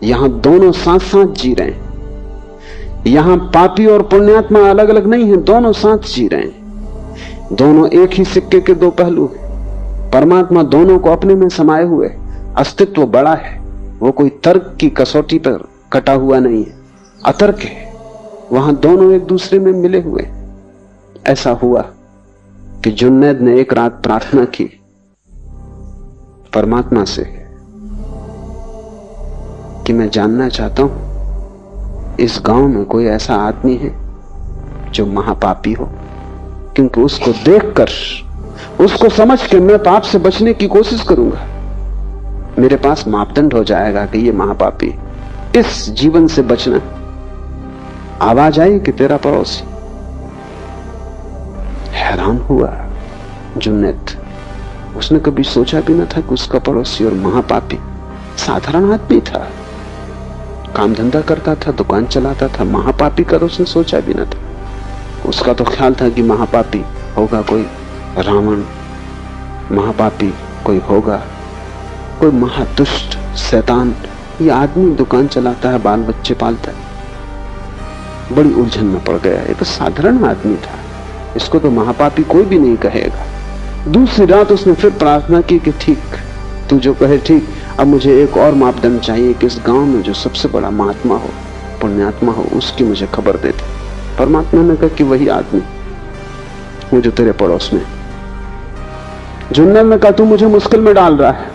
यहां दोनों साथ साथ जी रहे हैं। यहां पापी और पुण्यात्मा अलग अलग नहीं है, दोनों साथ जी रहे हैं। दोनों एक ही सिक्के के दो पहलू हैं। परमात्मा दोनों को अपने में समाये हुए, अस्तित्व बड़ा है, वो कोई तर्क की कसौटी पर कटा हुआ नहीं है, अतर्क है। वहां दोनों एक दूसरे में मिले हुए। ऐसा हुआ कि जुन्नैद ने एक रात प्रार्थना की परमात्मा से कि मैं जानना चाहता हूं इस गांव में कोई ऐसा आदमी है जो महापापी हो, क्योंकि उसको देखकर, उसको समझ के मैं पाप से बचने की कोशिश करूंगा। मेरे पास मापदंड हो जाएगा कि ये महापापी, इस जीवन से बचना। आवाज आई कि तेरा पड़ोसी। हैरान हुआ जुन्नैद, उसने कभी सोचा भी न था कि उसका पड़ोसी और महापापी साधारण आदमी था, काम धंधा करता था, दुकान चलाता था। महापापी कर उसने सोचा भी न था। उसका तो ख्याल था कि महापापी होगा कोई रावण, महापापी कोई होगा कोई महादुष्ट शैतान। ये आदमी दुकान चलाता है, बाल बच्चे पालता है। बड़ी उलझन में पड़ गया। ये तो साधारण आदमी था, इसको तो महापापी कोई भी नहीं कहेगा। दूसरी रात उसने फिर प्रार्थना की कि ठीक, तू जो कहे ठीक, अब मुझे एक और मापदंड चाहिए कि इस गांव में जो सबसे बड़ा महात्मा हो, पुण्यात्मा हो, उसकी मुझे खबर दे दे। परमात्मा ने कहा कि वही आदमी वो जो तेरे पड़ोस में। जुन्नैद ने कहा तू मुझे मुश्किल में डाल रहा है,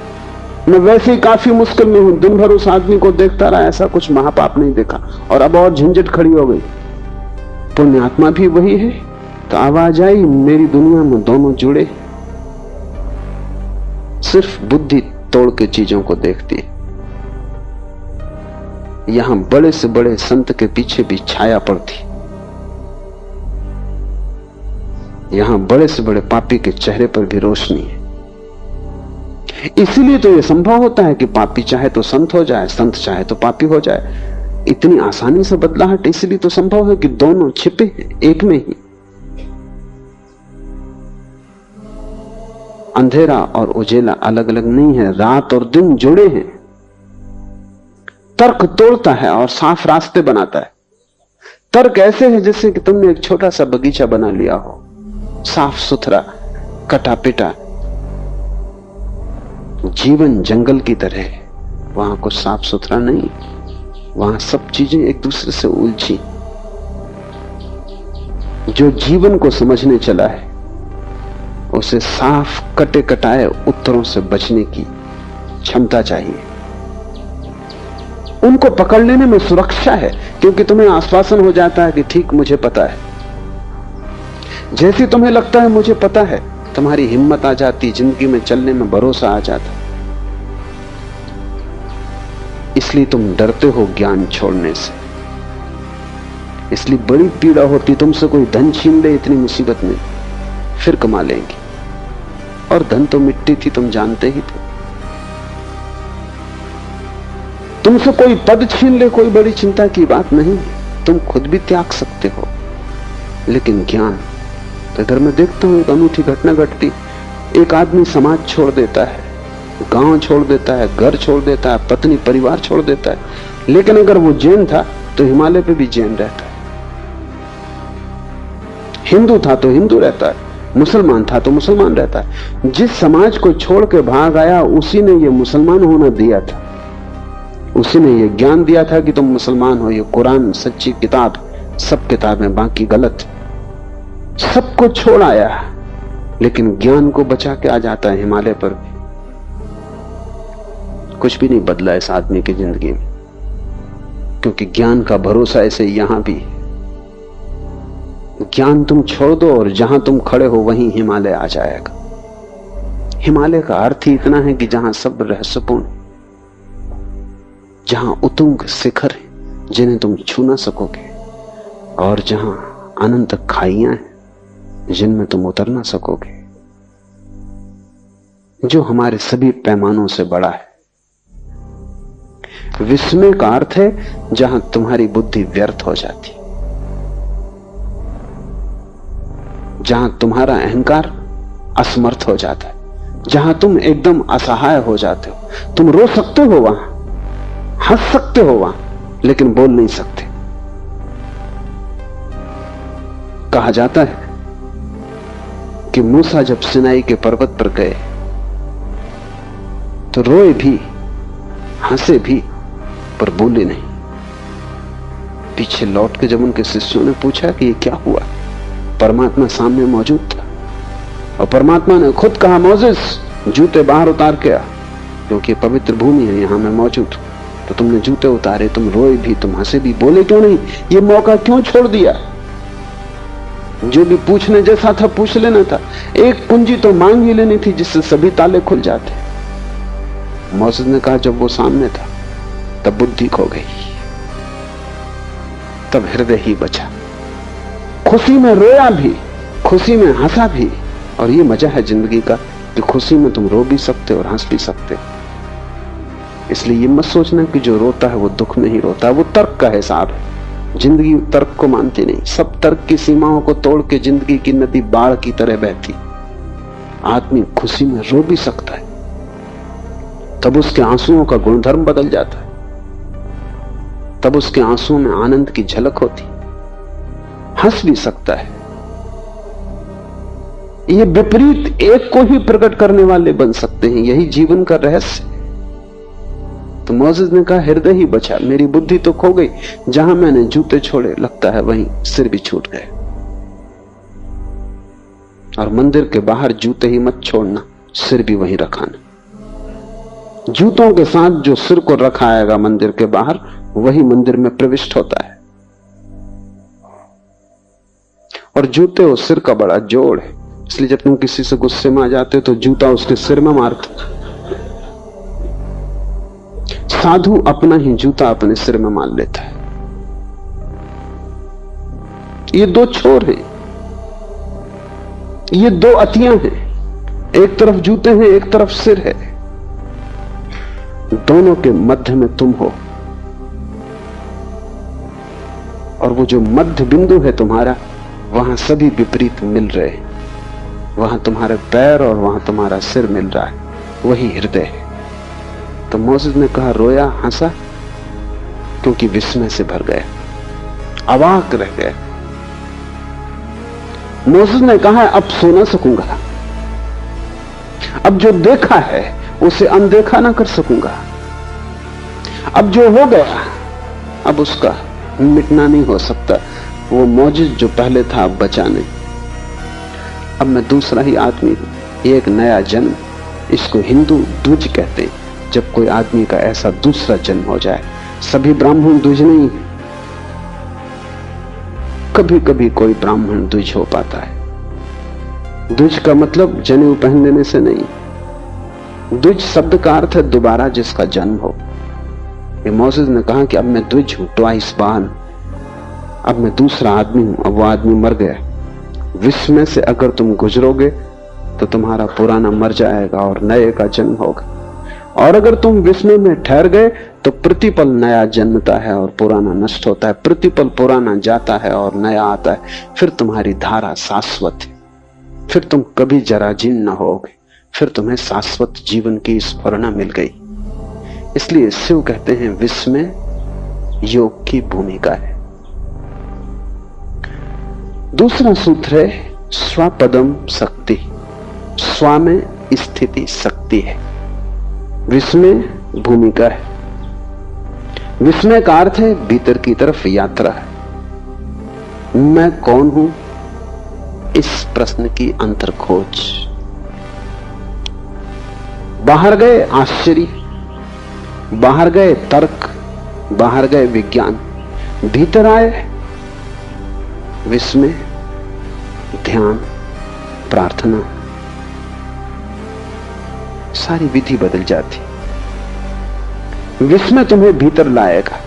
मैं वैसे ही काफी मुश्किल में हूं। दिन भर उस आदमी को देखता रहा, ऐसा कुछ महापाप नहीं देखा, और अब और झंझट खड़ी हो गई। पुण्यात्मा भी वही है। तो आवाज आई, मेरी दुनिया में दोनों जुड़े, सिर्फ बुद्धि तोड़ के चीजों को देखती है। यहां बड़े से बड़े संत के पीछे भी छाया पड़ती, यहां बड़े से बड़े पापी के चेहरे पर भी रोशनी है। इसीलिए तो यह संभव होता है कि पापी चाहे तो संत हो जाए, संत चाहे तो पापी हो जाए। इतनी आसानी से बदलाहट इसलिए तो संभव है कि दोनों छिपे हैं एक में ही। अंधेरा और उजेला अलग अलग नहीं है, रात और दिन जुड़े हैं। तर्क तोड़ता है और साफ रास्ते बनाता है। तर्क ऐसे है जैसे कि तुमने एक छोटा सा बगीचा बना लिया हो, साफ सुथरा, कटा पिटा। जीवन जंगल की तरह है, वहां कुछ साफ सुथरा नहीं, वहां सब चीजें एक दूसरे से उलझी। जो जीवन को समझने चला है उसे साफ कटे कटाए उत्तरों से बचने की क्षमता चाहिए। उनको पकड़ लेने में सुरक्षा है, क्योंकि तुम्हें आश्वासन हो जाता है कि ठीक मुझे पता है। जैसे तुम्हें लगता है मुझे पता है, तुम्हारी हिम्मत आ जाती, जिंदगी में चलने में भरोसा आ जाता। इसलिए तुम डरते हो ज्ञान छोड़ने से, इसलिए बड़ी पीड़ा होती। तुमसे कोई धन छीन ले, इतनी मुसीबत नहीं, फिर कमा लेंगे। और धन तो मिट्टी थी, तुम जानते ही थे। तुमसे कोई पद छीन ले, कोई बड़ी चिंता की बात नहीं, तुम खुद भी त्याग सकते हो। लेकिन ज्ञान, तो इधर मैं देखता हूं एक अनूठी घटना घटती। एक आदमी समाज छोड़ देता है, गांव छोड़ देता है, घर छोड़ देता है, पत्नी परिवार छोड़ देता है। लेकिन अगर वो जैन था तो हिमालय पे भी जैन रहता है, हिंदू था तो हिंदू रहता है, मुसलमान था तो मुसलमान रहता है। जिस समाज को छोड़ के भाग आया उसी ने ये मुसलमान होना दिया था, उसी ने ये ज्ञान दिया था कि तुम मुसलमान हो। ये कुरान सच्ची किताब, सब किताबें बाकी गलत। सबको छोड़ आया, लेकिन ज्ञान को बचा के आ जाता है हिमालय पर भी। कुछ भी नहीं बदला इस आदमी की जिंदगी में, क्योंकि ज्ञान का भरोसा ऐसे यहां भी। ज्ञान तुम छोड़ दो और जहां तुम खड़े हो वहीं हिमालय आ जाएगा। हिमालय का अर्थ ही इतना है कि जहां सब रहस्यपूर्ण, जहां उतुंग शिखर है जिन्हें तुम छू ना सकोगे, और जहां अनंत खाइयां हैं जिनमें तुम उतर ना सकोगे, जो हमारे सभी पैमानों से बड़ा है। विस्मय का अर्थ है जहां तुम्हारी बुद्धि व्यर्थ हो जाती, जहां तुम्हारा अहंकार असमर्थ हो जाता है, जहां तुम एकदम असहाय हो जाते हो। तुम रो सकते हो वहां, हंस सकते हो वहां, लेकिन बोल नहीं सकते। कहा जाता है कि मूसा जब सिनाई के पर्वत पर गए तो रोए भी, हंसे भी, पर बोले नहीं। पीछे लौट के जब उनके शिष्यों ने पूछा कि ये क्या हुआ, परमात्मा सामने मौजूद था और परमात्मा ने खुद कहा, मोसेस जूते बाहर उतार के आ, क्योंकि पवित्र भूमि है, यहां मैं मौजूद हूं। तो तुमने जूते उतारे, तुम रोए भी, तुम हंसे भी, बोले क्यों नहीं? ये मौका क्यों छोड़ दिया? जो भी पूछने जैसा था पूछ लेना था। एक कुंजी तो मांग ही लेनी थी जिससे सभी ताले खुल जाते। मोसेस ने कहा जब वो सामने था तब बुद्धि खो गई, तब हृदय ही बचा। खुशी में रोया भी, खुशी में हंसा भी। और ये मजा है जिंदगी का कि खुशी में तुम रो भी सकते और हंस भी सकते। इसलिए ये मत सोचना कि जो रोता है वो दुख में ही रोता है, वो तर्क का हिसाब है। जिंदगी तर्क को मानती नहीं। सब तर्क की सीमाओं को तोड़ के जिंदगी की नदी बाढ़ की तरह बहती। आदमी खुशी में रो भी सकता है, तब उसके आंसुओं का गुणधर्म बदल जाता है, तब उसके आंसुओं में आनंद की झलक होती। हंस भी सकता है। ये विपरीत एक को ही प्रकट करने वाले बन सकते हैं, यही जीवन का रहस्य। तो मोसेस ने कहा हृदय ही बचा, मेरी बुद्धि तो खो गई। जहां मैंने जूते छोड़े लगता है वहीं सिर भी छूट गए। और मंदिर के बाहर जूते ही मत छोड़ना, सिर भी वहीं रखाना। जूतों के साथ जो सिर को रखाएगा मंदिर के बाहर, वही मंदिर में प्रविष्ट होता है। और जूते और सिर का बड़ा जोड़ है, इसलिए जब तुम किसी से गुस्से में आ जाते हो तो जूता उसके सिर में मारते। साधु अपना ही जूता अपने सिर में मार लेता है। ये दो छोर हैं, ये दो अतियां हैं। एक तरफ जूते हैं, एक तरफ सिर है। दोनों के मध्य में तुम हो, और वो जो मध्य बिंदु है तुम्हारा, वहां सभी विपरीत मिल रहे हैं। वहां तुम्हारे पैर और वहां तुम्हारा सिर मिल रहा है, वही हृदय है। तो मोसेस ने कहा, रोया हंसा, क्योंकि विस्मय से भर गया, अवाक रह गया। मोसेस ने कहा, अब सो ना सकूंगा, अब जो देखा है उसे अनदेखा ना कर सकूंगा, अब जो हो गया अब उसका मिटना नहीं हो सकता। वो मौजिज़ जो पहले था अब बचा नहीं, अब मैं दूसरा ही आदमी हूं, ये एक नया जन्म। इसको हिंदू द्विज कहते हैं, जब कोई आदमी का ऐसा दूसरा जन्म हो जाए। सभी ब्राह्मण द्विज नहीं, कभी कभी कोई ब्राह्मण द्विज हो पाता है। द्विज का मतलब जनेऊ पहन लेने से नहीं, द्विज शब्द का अर्थ है दोबारा जिसका जन्म हो। ये मोसेस ने कहा कि अब मैं द्विज हूं, ट्वाइस बॉर्न, अब मैं दूसरा आदमी हूं, अब वो आदमी मर गया। विस्मय से अगर तुम गुजरोगे तो तुम्हारा पुराना मर जाएगा और नए का जन्म होगा, और अगर तुम विस्मय में ठहर गए तो प्रतिपल नया जन्मता है और पुराना नष्ट होता है, प्रतिपल पुराना जाता है और नया आता है। फिर तुम्हारी धारा शाश्वत है, फिर तुम कभी जराजीर्ण न होगे, फिर तुम्हें शाश्वत जीवन की स्फुरणा मिल गई। इसलिए शिव कहते हैं विस्मय योग की भूमिका है। दूसरा सूत्र है स्वपदम शक्ति, स्व में स्थिति शक्ति है, विस्मय भूमिका है। विस्मय का अर्थ है भीतर की तरफ यात्रा है। मैं कौन हूं, इस प्रश्न की अंतर खोज। बाहर गए आश्चर्य, बाहर गए तर्क, बाहर गए विज्ञान, भीतर आए विस्मय, ध्यान, प्रार्थना, सारी विधि बदल जाती। विस्मय तुम्हें भीतर लाएगा,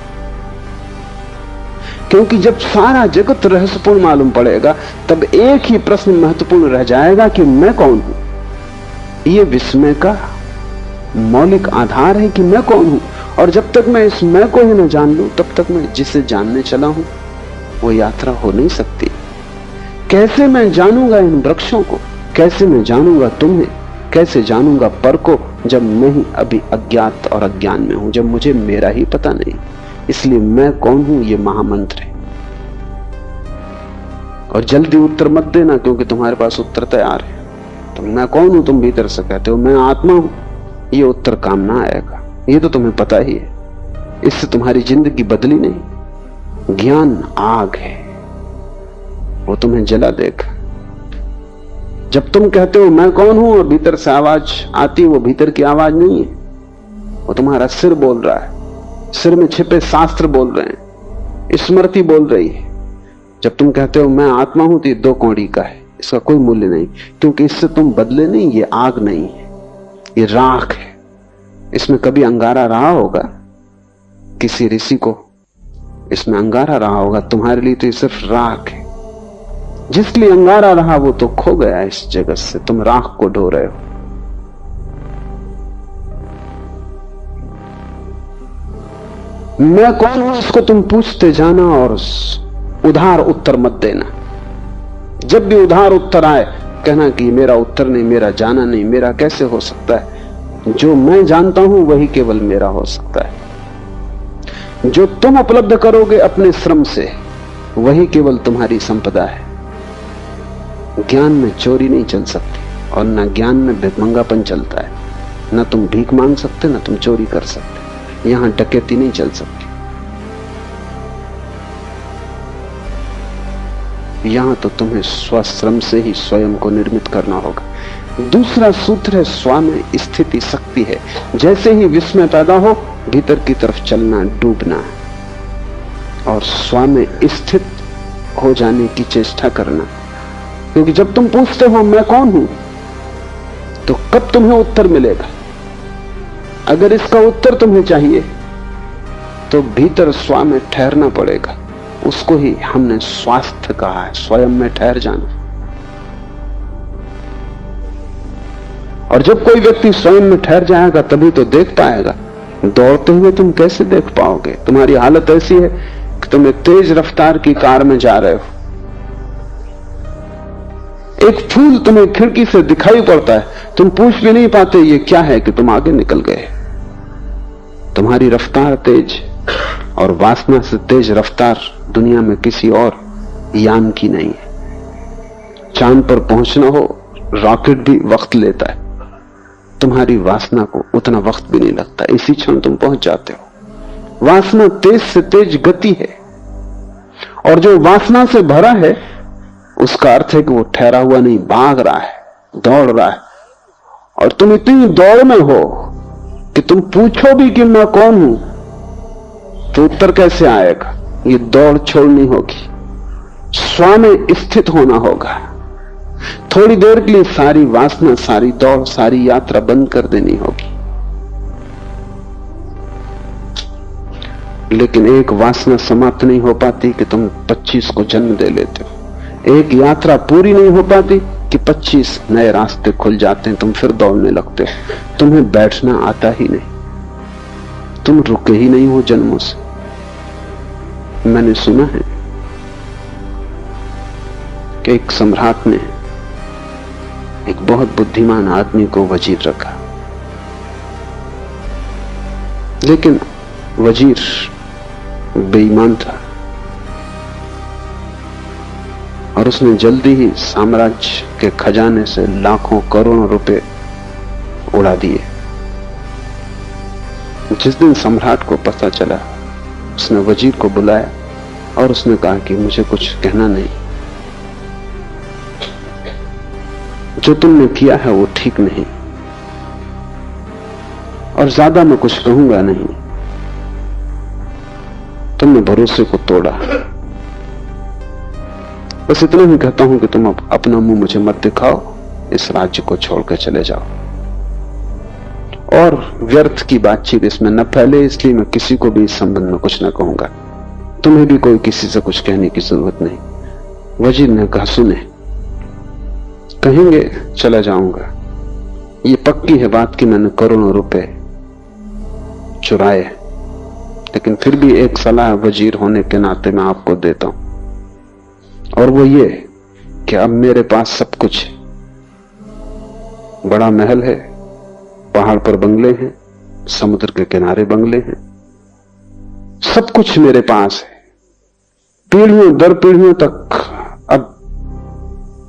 क्योंकि जब सारा जगत रहस्यपूर्ण मालूम पड़ेगा तब एक ही प्रश्न महत्वपूर्ण रह जाएगा कि मैं कौन हूं। यह विस्मय का मौलिक आधार है कि मैं कौन हूं, और जब तक मैं इस मैं को ही न जान लूं तब तक मैं जिसे जानने चला हूं वो यात्रा हो नहीं सकती। कैसे मैं जानूंगा इन वृक्षों को, कैसे मैं जानूंगा तुम्हें, कैसे जानूंगा पर को, जब मैं ही अभी अज्ञात और अज्ञान में हूं, जब मुझे मेरा ही पता नहीं। इसलिए मैं कौन हूं ये महामंत्र है। और जल्दी उत्तर मत देना, क्योंकि तुम्हारे पास उत्तर तैयार है। तो मैं कौन हूं तुम भीतर से कहते हो, मैं आत्मा हूं, ये उत्तर काम ना आएगा, ये तो तुम्हें पता ही है। इससे तुम्हारी जिंदगी बदली नहीं। ज्ञान आग है, वो तुम्हें जला देगा। जब तुम कहते हो मैं कौन हूं और भीतर से आवाज आती, वो भीतर की आवाज नहीं है, वो तुम्हारा सिर बोल रहा है। सिर में छिपे शास्त्र बोल रहे हैं, स्मृति बोल रही है। जब तुम कहते हो मैं आत्मा हूं तो ये 2 कौड़ी का है, इसका कोई मूल्य नहीं, क्योंकि इससे तुम बदले नहीं। ये आग नहीं है, ये राख है। इसमें कभी अंगारा रहा होगा, किसी ऋषि को इसमें अंगारा रहा होगा, तुम्हारे लिए तो ये सिर्फ राख है। जिस लिए अंगारा रहा वो तो खो गया इस जगत से, तुम राख को ढो रहे हो। मैं कौन हूं इसको तुम पूछते जाना और उधार उत्तर मत देना। जब भी उधार उत्तर आए कहना कि मेरा उत्तर नहीं, मेरा जाना नहीं, मेरा कैसे हो सकता है। जो मैं जानता हूं वही केवल मेरा हो सकता है। जो तुम उपलब्ध करोगे अपने श्रम से वही केवल तुम्हारी संपदा है। ज्ञान में चोरी नहीं चल सकती, और न ज्ञान में भिखमंगापन चलता है। न तुम भीख मांग सकते, न तुम चोरी कर सकते। यहां डकैती नहीं चल सकती। यहां तो तुम्हें स्वश्रम से ही स्वयं को निर्मित करना होगा। दूसरा सूत्र है स्व में स्थिति शक्ति है। जैसे ही विस्मय पैदा हो भीतर की तरफ चलना, डूबना, और स्व में स्थित हो जाने की चेष्टा करना। क्योंकि जब तुम पूछते हो मैं कौन हूं तो कब तुम्हें उत्तर मिलेगा। अगर इसका उत्तर तुम्हें चाहिए तो भीतर स्व में ठहरना पड़ेगा। उसको ही हमने स्वास्थ्य कहा है, स्वयं में ठहर जाना। और जब कोई व्यक्ति स्वयं में ठहर जाएगा तभी तो देख पाएगा। दौड़ते हुए तुम कैसे देख पाओगे। तुम्हारी हालत ऐसी है कि तुम एक तेज रफ्तार की कार में जा रहे हो, एक फूल तुम्हें खिड़की से दिखाई पड़ता है, तुम पूछ भी नहीं पाते ये क्या है कि तुम आगे निकल गए। तुम्हारी रफ्तार तेज और वासना से तेज रफ्तार दुनिया में किसी और यान की नहीं है। चांद पर पहुंचना हो रॉकेट भी वक्त लेता है, तुम्हारी वासना को उतना वक्त भी नहीं लगता, इसी क्षण तुम पहुंच जाते हो। वासना तेज से तेज गति है, और जो वासना से भरा है उसका अर्थ है कि वो ठहरा हुआ नहीं, भाग रहा है, दौड़ रहा है। और तुम इतनी दौड़ में हो कि तुम पूछो भी कि मैं कौन हूं तो उत्तर कैसे आएगा। ये दौड़ छोड़नी होगी, स्व में स्थित होना होगा। थोड़ी देर के लिए सारी वासना, सारी दौड़, सारी यात्रा बंद कर देनी होगी। लेकिन एक वासना समाप्त नहीं हो पाती कि तुम 25 को जन्म दे लेते हो। एक यात्रा पूरी नहीं हो पाती कि 25 नए रास्ते खुल जाते हैं, तुम फिर दौड़ने लगते हो। तुम्हें बैठना आता ही नहीं, तुम रुके ही नहीं हो जन्मों से। मैंने सुना है कि एक सम्राट ने एक बहुत बुद्धिमान आदमी को वजीर रखा, लेकिन वजीर बेईमान था और उसने जल्दी ही साम्राज्य के खजाने से लाखों करोड़ों रुपए उड़ा दिए। जिस दिन सम्राट को पता चला, उसने वजीर को बुलाया और उसने कहा कि मुझे कुछ कहना नहीं, जो तुमने किया है वो ठीक नहीं और ज्यादा मैं कुछ कहूंगा नहीं। तुमने भरोसे को तोड़ा, बस इतना ही कहता हूं कि तुम अब अपना मुंह मुझे मत दिखाओ, इस राज्य को छोड़कर चले जाओ और व्यर्थ की बातचीत इसमें न फैले, इसलिए मैं किसी को भी इस संबंध में कुछ न कहूंगा। तुम्हें भी कोई किसी से कुछ कहने की जरूरत नहीं। वजीर ने कहा, सुने, कहेंगे चला जाऊंगा, ये पक्की है बात कि मैंने करोड़ों रुपए चुराए, लेकिन फिर भी एक सलाह वजीर होने के नाते मैं आपको देता हूं, और वो ये कि अब मेरे पास सब कुछ है। बड़ा महल है, पहाड़ पर बंगले हैं, समुद्र के किनारे बंगले हैं, सब कुछ मेरे पास है। पीढ़ियों दर पीढ़ियों तक अब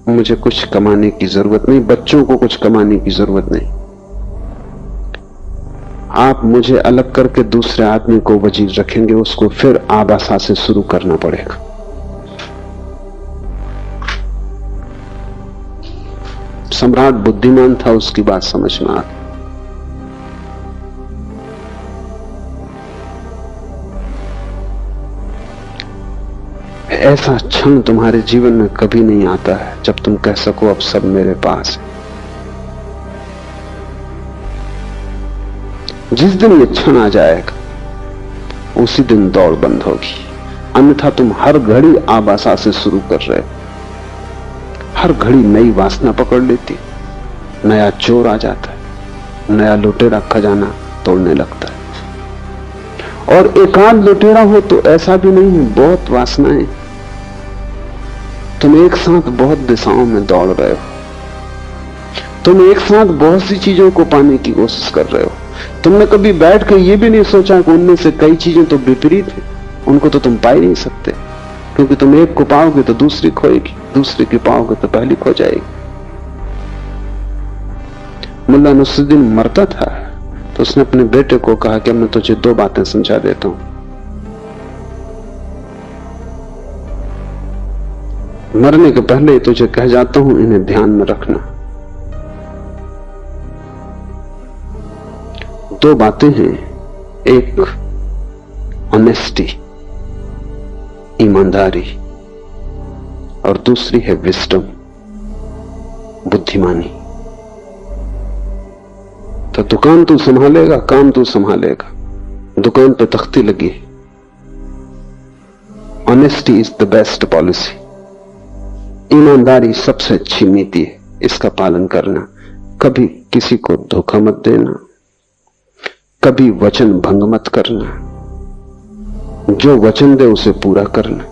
मुझे कुछ कमाने की जरूरत नहीं, बच्चों को कुछ कमाने की जरूरत नहीं। आप मुझे अलग करके दूसरे आदमी को वजीर रखेंगे, उसको फिर आबासा से शुरू करना पड़ेगा। सम्राट बुद्धिमान था, उसकी बात समझ में आ गई। ऐसा क्षण तुम्हारे जीवन में कभी नहीं आता है जब तुम कह सको अब सब मेरे पास है। जिस दिन ये क्षण आ जाएगा उसी दिन दौड़ बंद होगी, अन्यथा तुम हर घड़ी आबासा से शुरू कर रहे हो। हर घड़ी नई वासना पकड़ लेती, नया चोर आ जाता है, नया लुटेरा खजाना तोड़ने लगता है। और एकांत लुटेरा हो तो ऐसा भी नहीं है, बहुत वासनाएं, तुम एक साथ बहुत दिशाओं में दौड़ रहे हो, तुम एक साथ बहुत सी चीजों को पाने की कोशिश कर रहे हो। तुमने कभी बैठ कर यह भी नहीं सोचा कि उनमें से कई चीजें तो विपरीत हैं, उनको तो तुम पा ही नहीं सकते, क्योंकि तुम एक को पाओगे तो दूसरी खोएगी, दूसरी की पाओगे तो पहली खो जाएगी। मुल्ला नसरुद्दीन मरता था तो उसने अपने बेटे को कहा कि मैं तुझे 2 बातें समझा देता हूं, मरने के पहले ही तुझे कह जाता हूं, इन्हें ध्यान में रखना। 2 बातें हैं, एक ऑनेस्टी, ईमानदारी, और दूसरी है विजडम, बुद्धिमानी। तो दुकान तू संभालेगा, काम तू संभालेगा, दुकान पे तख्ती लगी, honesty is the best policy, ईमानदारी सबसे अच्छी नीति है, इसका पालन करना। कभी किसी को धोखा मत देना, कभी वचन भंग मत करना, जो वचन दे उसे पूरा करना।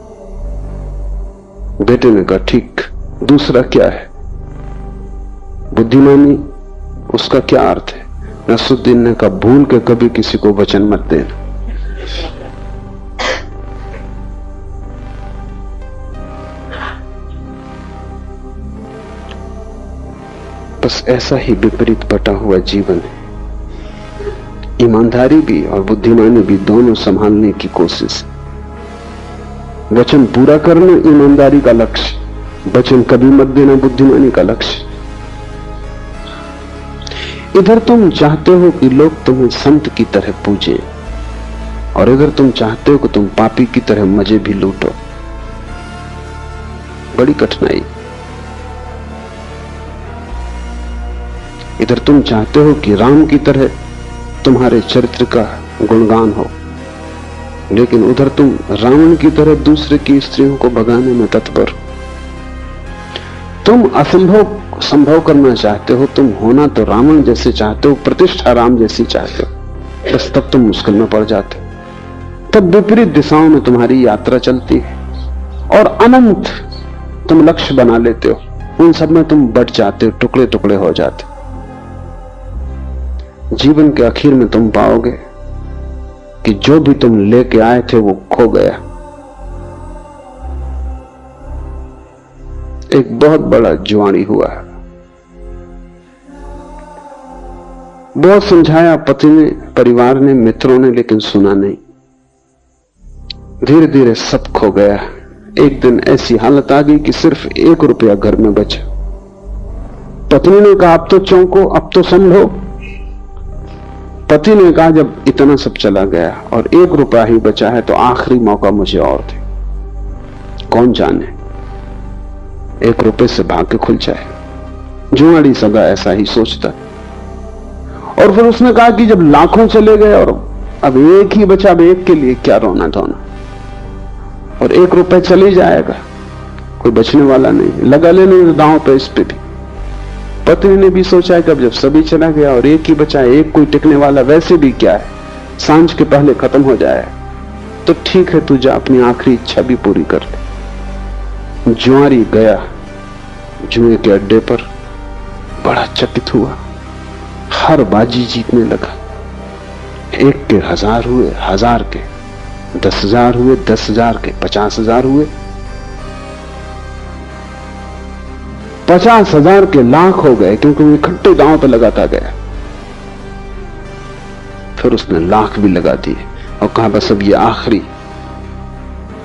बेटे ने कहा ठीक, दूसरा क्या है? बुद्धिमानी उसका क्या अर्थ है? नसरुद्दीन ने कहा, भूल के कभी किसी को वचन मत देना। बस ऐसा ही विपरीत बटा हुआ जीवन है। ईमानदारी भी और बुद्धिमानी भी दोनों संभालने की कोशिश। वचन पूरा करना ईमानदारी का लक्ष्य, वचन कभी मत देना बुद्धिमानी का लक्ष्य। इधर तुम चाहते हो कि लोग तुम्हें संत की तरह पूजें, और इधर तुम चाहते हो कि तुम पापी की तरह मजे भी लूटो। बड़ी कठिनाई। इधर तुम चाहते हो कि राम की तरह तुम्हारे चरित्र का गुणगान हो, लेकिन उधर तुम रावण की तरह दूसरे की स्त्रियों को भगाने में तत्पर। तुम असंभव संभव करना चाहते हो। तुम होना तो रावण जैसे चाहते हो, प्रतिष्ठा राम जैसी चाहते हो, बस तब तुम मुश्किल में पड़ जाते हो। तब विपरीत दिशाओं में तुम्हारी यात्रा चलती है और अनंत तुम लक्ष्य बना लेते हो। उन सब में तुम बट जाते हो, टुकड़े टुकड़े हो जाते। जीवन के आखिर में तुम पाओगे कि जो भी तुम लेके आए थे वो खो गया। एक बहुत बड़ा जुआनी हुआ। बहुत समझाया पति ने, परिवार ने, मित्रों ने, लेकिन सुना नहीं। धीरे धीरे सब खो गया। एक दिन ऐसी हालत आ गई कि सिर्फ 1 रुपया घर में बचा। पत्नी ने कहा, अब तो चौंको, अब तो संभलो। पति ने कहा, जब इतना सब चला गया और 1 रुपया ही बचा है तो आखिरी मौका मुझे और दे। कौन जाने 1 रुपये से भाग्य खुल जाए। जुआड़ी सगा ऐसा ही सोचता। और फिर उसने कहा कि जब लाखों चले गए और अब 1 ही बचा, अब 1 के लिए क्या रोना धोना, और 1 रुपया चले जाएगा, कोई बचने वाला नहीं, लगा लेने दांव पे इस पे भी। पत्नी ने भी सोचा कि अब जब सभी चला गया और 1 ही बचा, 1 कोई टिकने वाला वैसे भी क्या है, सांझ के पहले खत्म हो जाए, तो ठीक है तू जा, अपनी आखिरी इच्छा भी पूरी कर ले। जुआरी गया जुए के अड्डे पर, बड़ा चकित हुआ। हर बाजी जीतने लगा। 1 के 1000 हुए, 1000 के 10,000 हुए, 10,000 के 50,000 हुए, 50,000 के लाख हो गए, क्योंकि वो इकट्ठे दांव पे लगाता गया। फिर उसने लाख भी लगा दिए और कहा बस अब ये आखिरी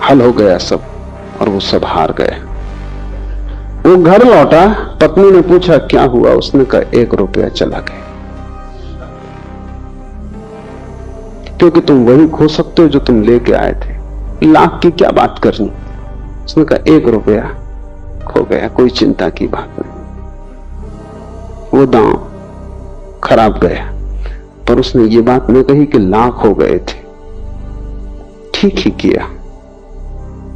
हल हो गया सब, और वो सब हार गए। वो घर लौटा, पत्नी ने पूछा क्या हुआ, उसने कहा 1 रुपया चला गया। क्योंकि तुम वही खो सकते हो जो तुम लेके आए थे, लाख की क्या बात करनी। उसने कहा 1 रुपया खो गया, कोई चिंता की बात नहीं, वो दांव खराब गया। पर उसने ये बात नहीं कही कि लाख हो गए थे। ठीक ही किया,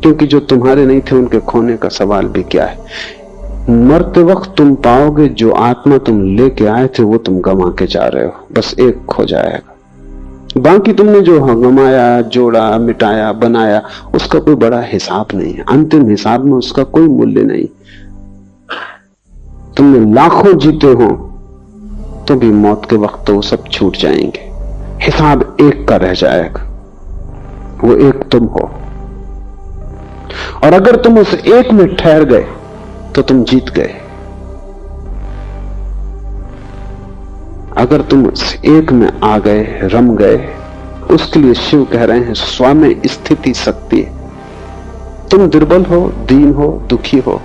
क्योंकि जो तुम्हारे नहीं थे उनके खोने का सवाल भी क्या है। मरते वक्त तुम पाओगे जो आत्मा तुम लेके आए थे वो तुम गंवा के जा रहे हो, बस 1 खो जाएगा। बाकी तुमने जो गंवाया, जोड़ा, मिटाया, बनाया, उसका कोई बड़ा हिसाब नहीं है। अंतिम हिसाब में उसका कोई मूल्य नहीं। तुमने लाखों जीते हो तो भी मौत के वक्त तो वो सब छूट जाएंगे। हिसाब 1 का रह जाएगा, वो 1 तुम हो। और अगर तुम उस 1 में ठहर गए तो तुम जीत गए। अगर तुम उस 1 में आ गए, रम गए, उसके लिए शिव कह रहे हैं स्व में स्थिति शक्ति है। तुम दुर्बल हो, दीन हो, दुखी हो,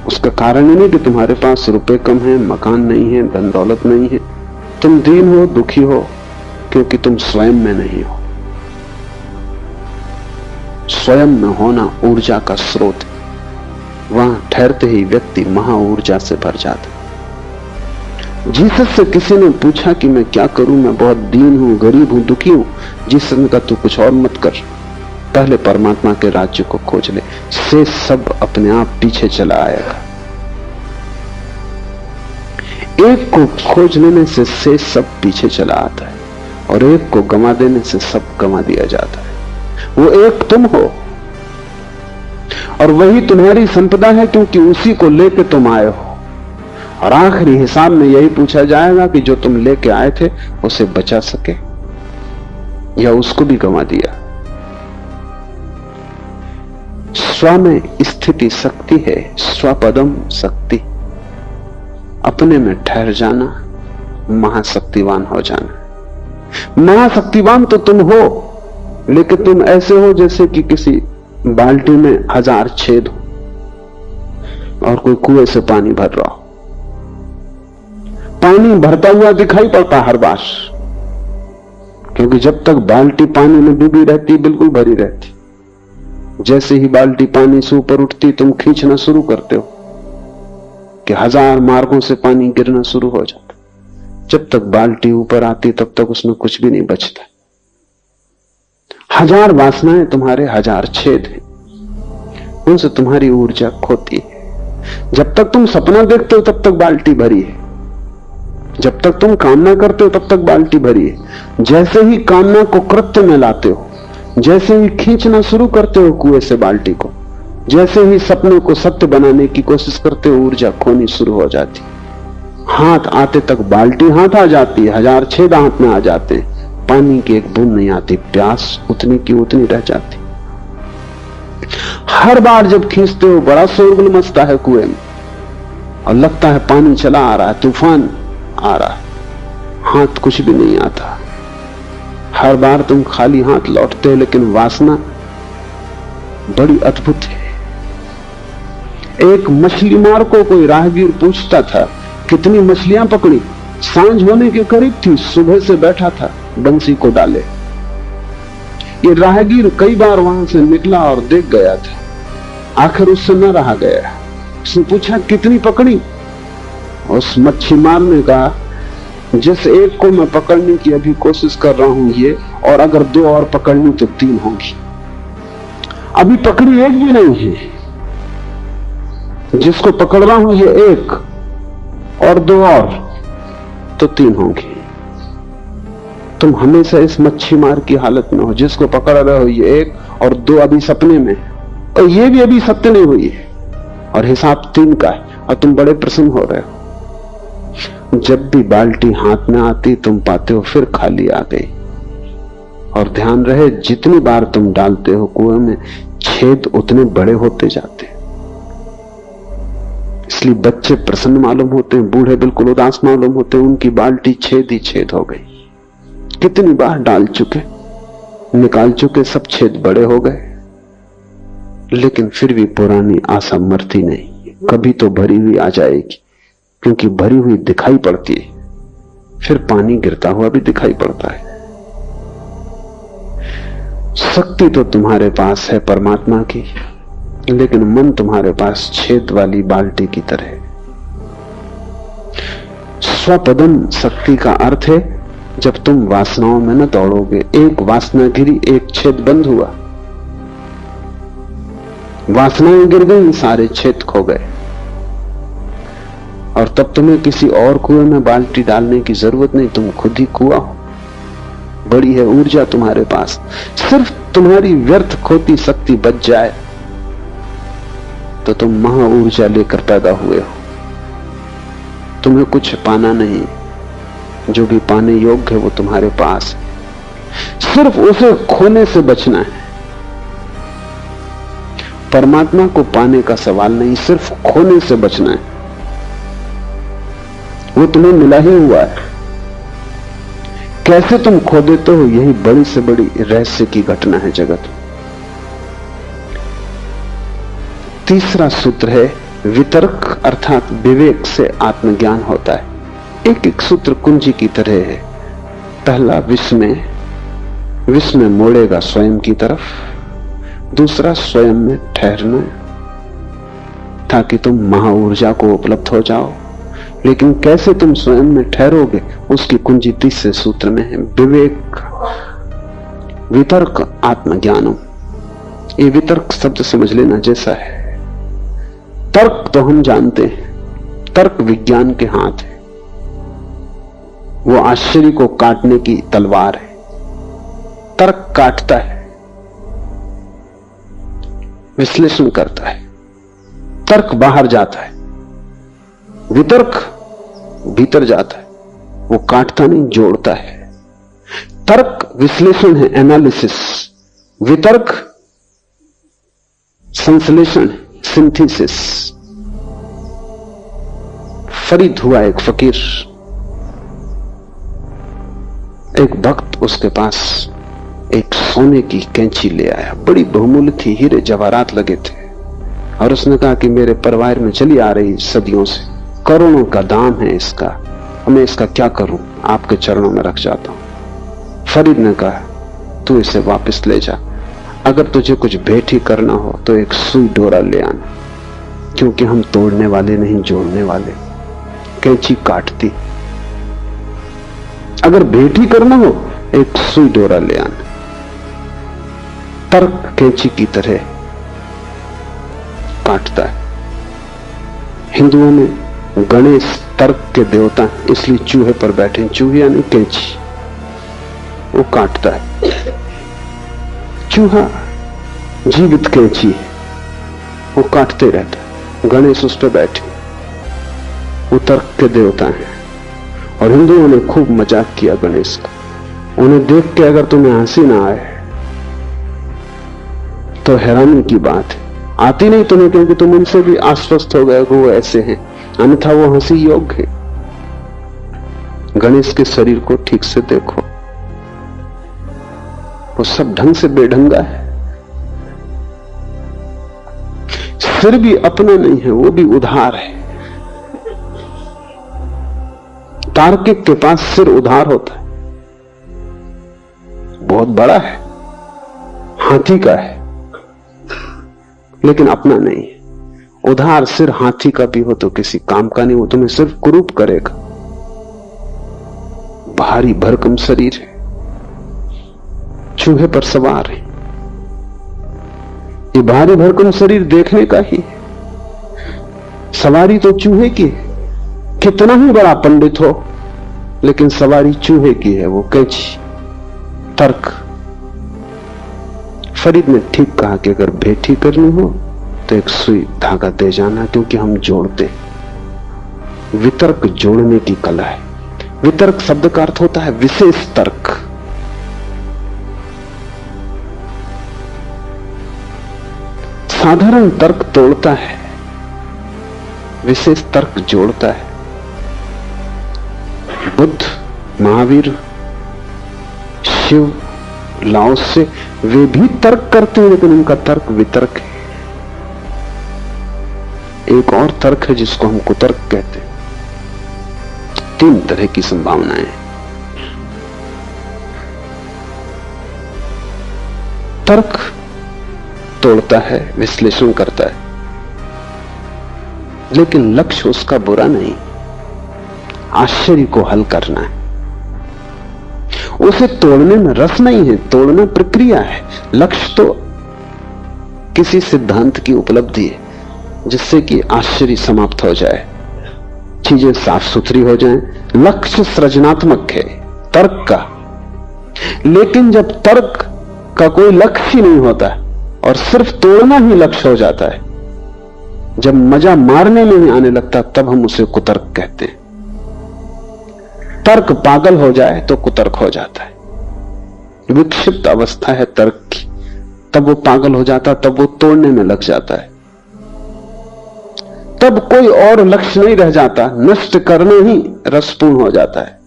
उसका कारण ही नहीं कि तुम्हारे पास रुपए कम है, मकान नहीं है, धन दौलत नहीं है। तुम दीन हो, दुखी हो, क्योंकि तुम स्वयं में नहीं हो। स्वयं में होना ऊर्जा का स्रोत है। वहां ठहरते ही व्यक्ति महा ऊर्जा से भर जाता है। जीसस से किसी ने पूछा कि मैं क्या करूं, मैं बहुत दीन हूं, गरीब हूं, दुखी हूं। जीसस ने कहा तू कुछ और मत कर, पहले परमात्मा के राज्य को खोज ले, से सब अपने आप पीछे चला आएगा। 1 को खोज लेने से सब पीछे चला आता है, और 1 को गंवा देने से सब गंवा दिया जाता है। वो 1 तुम हो, और वही तुम्हारी संपदा है, क्योंकि उसी को लेकर तुम आए हो। और आखिरी हिसाब में यही पूछा जाएगा कि जो तुम लेके आए थे उसे बचा सके या उसको भी गंवा दिया। स्व में स्थिति शक्ति है, स्वपदम शक्ति। अपने में ठहर जाना, महाशक्तिवान हो जाना। महाशक्तिवान तो तुम हो, लेकिन तुम ऐसे हो जैसे कि किसी बाल्टी में 1000 छेद हो और कोई कुएं से पानी भर रहा हो। पानी भरता हुआ दिखाई पड़ता हर बार, क्योंकि जब तक बाल्टी पानी में डूबी रहती बिल्कुल भरी रहती। जैसे ही बाल्टी पानी से ऊपर उठती तुम खींचना शुरू करते हो कि 1000 मार्गों से पानी गिरना शुरू हो जाता। जब तक बाल्टी ऊपर आती तब तक उसमें कुछ भी नहीं बचता। 1000 वासनाएं तुम्हारे 1000 छेद हैं, उनसे तुम्हारी ऊर्जा खोती है। जब तक तुम सपना देखते हो तब तक बाल्टी भरी है, जब तक तुम कामना करते हो तब तक बाल्टी भरी है। जैसे ही कामना को कृत्य में लाते हो, जैसे ही खींचना शुरू करते हो कुएं से बाल्टी को, जैसे ही सपने को सत्य बनाने की कोशिश करते हो, ऊर्जा खोनी शुरू हो जाती। हाथ आते तक बाल्टी हाथ आ जाती है, 1000 छेद हाथ में आ जाते हैं, पानी की एक बूंद नहीं आती, प्यास उतनी की उतनी रह जाती। हर बार जब खींचते हो बड़ा शोरगुल मचता है कुएं में और लगता है पानी चला आ रहा है, तूफान आ रहा है, हाथ कुछ भी नहीं आता। हर बार तुम खाली हाथ लौटते हो, लेकिन वासना बड़ी अद्भुत है। एक मछली मार को कोई राहगीर पूछता था कितनी मछलियां पकड़ी। सांझ होने के करीब थी, सुबह से बैठा था बंसी को डाले। ये राहगीर कई बार वहां से निकला और देख गया था। आखिर उससे न रहा गया, उसने पूछा कितनी पकड़ी। उस मच्छी मार ने कहा जिस एक को मैं पकड़ने की अभी कोशिश कर रहा हूं ये, और अगर 2 और पकड़नी तो 3 होंगी। अभी पकड़ी एक भी नहीं है, जिसको पकड़ रहा हूं ये एक और 2 और तो 3 होंगी। तुम हमेशा इस मच्छी मार की हालत में हो, जिसको पकड़ रहे हो ये एक और 2 अभी सपने में, और ये भी अभी सत्य नहीं हुई है, और हिसाब 3 का है, और तुम बड़े प्रसन्न हो रहे हो। जब भी बाल्टी हाथ में आती तुम पाते हो फिर खाली आ गई। और ध्यान रहे जितनी बार तुम डालते हो कुएं में, छेद उतने बड़े होते जाते। इसलिए बच्चे प्रसन्न मालूम होते हैं, बूढ़े बिल्कुल उदास मालूम होते हैं, उनकी बाल्टी छेद ही छेद हो गई। कितनी बार डाल चुके, निकाल चुके, सब छेद बड़े हो गए, लेकिन फिर भी पुरानी आशा मरती नहीं, कभी तो भरी हुई आ जाएगी, क्योंकि भरी हुई दिखाई पड़ती है, फिर पानी गिरता हुआ भी दिखाई पड़ता है। शक्ति तो तुम्हारे पास है परमात्मा की, लेकिन मन तुम्हारे पास छेद वाली बाल्टी की तरह। स्वपदम शक्ति का अर्थ है जब तुम वासनाओं में न दौड़ोगे। एक वासना गिरी, एक छेद बंद हुआ, वासनाएं गिर गई, सारे छेद खो गए, और तब तुम्हें किसी और कुएं में बाल्टी डालने की जरूरत नहीं, तुम खुद ही कुआं हो। बड़ी है ऊर्जा तुम्हारे पास, सिर्फ तुम्हारी व्यर्थ खोती शक्ति बच जाए तो तुम महा ऊर्जा लेकर पैदा हुए हो। तुम्हें कुछ पाना नहीं, जो भी पाने योग्य है वो तुम्हारे पास है, सिर्फ उसे खोने से बचना है। परमात्मा को पाने का सवाल नहीं, सिर्फ खोने से बचना है। वो तुम्हें मिला ही हुआ है, कैसे तुम खो देते हो, यही बड़ी से बड़ी रहस्य की घटना है जगत। तीसरा सूत्र है वितर्क, अर्थात विवेक से आत्मज्ञान होता है। एक एक सूत्र कुंजी की तरह है। पहला विस्मय मोड़ेगा स्वयं की तरफ, दूसरा स्वयं में ठहरना, ताकि तुम महाऊर्जा को उपलब्ध हो जाओ। लेकिन कैसे तुम स्वयं में ठहरोगे, उसकी कुंजी तीसरे सूत्र में है। विवेक, वितर्क, आत्मज्ञानम। ये वितर्क शब्द समझ लेना जैसा है। तर्क तो हम जानते हैं, तर्क विज्ञान के हाथ है, वो आश्चर्य को काटने की तलवार है। तर्क काटता है, विश्लेषण करता है, तर्क बाहर जाता है, वितर्क भीतर जाता है, वो काटता नहीं, जोड़ता है। तर्क विश्लेषण है, एनालिसिस। वितर्क संश्लेषण, सिंथेसिस। फरीद हुआ एक फकीर, एक भक्त उसके पास एक सोने की कैंची ले आया, बड़ी बहुमूल्य थी, हीरे जवाहरात लगे थे, और उसने कहा कि मेरे परिवार में चली आ रही सदियों से, करोड़ों का दाम है इसका, मैं इसका क्या करूं, आपके चरणों में रख जाता हूं। फरीद ने कहा तू इसे वापस ले जा, अगर तुझे कुछ भेंट ही करना हो तो एक सुई डोरा ले आना, क्योंकि हम तोड़ने वाले नहीं, जोड़ने वाले। कैंची काटती, अगर भेंट ही करना हो एक सुई डोरा ले आना। तर्क कैंची की तरह काटता है। हिंदुओं में गणेश तर्क के देवता, इसलिए चूहे पर बैठे, चूहे यानी कैंची, वो काटता है। चूहा जीवित कैंची है, वो काटते रहता है। गणेश उस पर बैठे, वो तर्क के देवता हैं। और हिंदुओं ने खूब मजाक किया गणेश का। उन्हें देख के अगर तुम्हें हंसी ना आए तो हैरानी की बात है, आती नहीं तुम्हें, क्योंकि तुम उनसे भी आश्वस्त हो गए कि वो ऐसे हैं, अन्यथा वो हंसी योग्य है। गणेश के शरीर को ठीक से देखो, वो सब ढंग से बेढंगा है, सिर भी अपना नहीं है, वो भी उधार है। तार्किक के पास सिर उधार होता है, बहुत बड़ा है, हाथी का है, लेकिन अपना नहीं है। उधार सिर हाथी का भी हो तो किसी काम का नहीं, वो तुम्हें सिर्फ कुरूप करेगा। भारी भरकम शरीर है, चूहे पर सवार है। ये भारी भरकम शरीर देखने का ही है, सवारी तो चूहे की है। कितना ही बड़ा पंडित हो, लेकिन सवारी चूहे की है, वो कैंची, तर्क। फरीद ने ठीक कहा कि अगर भेंट ही करनी हो तो एक सुई धागा दे जाना, क्योंकि हम जोड़ते। वितर्क जोड़ने की कला है। वितर्क शब्द का अर्थ होता है विशेष तर्क। साधारण तर्क तोड़ता है, विशेष तर्क जोड़ता है। बुद्ध, महावीर, शिव, लाओसे, वे भी तर्क करते हैं, लेकिन उनका तर्क वितर्क है। एक और तर्क है जिसको हम कुतर्क कहते हैं। 3 तरह की संभावनाएं। तर्क तोड़ता है, विश्लेषण करता है, लेकिन लक्ष्य उसका बुरा नहीं, आश्चर्य को हल करना है। उसे तोड़ने में रस नहीं है, तोड़ना प्रक्रिया है। लक्ष्य तो किसी सिद्धांत की उपलब्धि है जिससे कि आश्चर्य समाप्त हो जाए, चीजें साफ सुथरी हो जाएं। लक्ष्य सृजनात्मक है तर्क का, लेकिन जब तर्क का कोई लक्ष्य ही नहीं होता और सिर्फ तोड़ना ही लक्ष्य हो जाता है, जब मजा मारने में नहीं आने लगता, तब हम उसे कुतर्क कहते हैं। तर्क पागल हो जाए तो कुतर्क हो जाता है। विक्षिप्त अवस्था है तर्क की, तब वो पागल हो जाता, तब वो तोड़ने में लग जाता है, तब कोई और लक्ष्य नहीं रह जाता, नष्ट करना ही रसपूर्ण हो जाता है।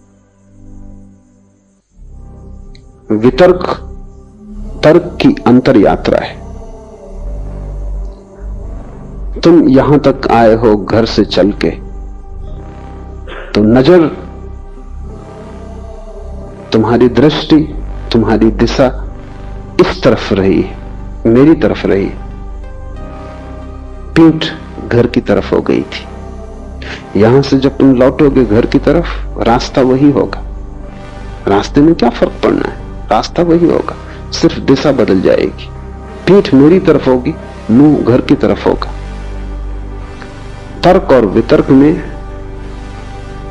वितर्क तर्क की अंतर यात्रा है। तुम यहां तक आए हो घर से चल के, तो नजर, तुम्हारी दृष्टि, तुम्हारी दिशा इस तरफ रही, मेरी तरफ रही, पीठ घर की तरफ हो गई थी। यहां से जब तुम लौटोगे घर की तरफ, रास्ता वही होगा। रास्ते में क्या फर्क पड़ना है, रास्ता वही होगा, सिर्फ दिशा बदल जाएगी। पीठ मेरी तरफ होगी, मुंह घर की तरफ होगा। तर्क और वितर्क में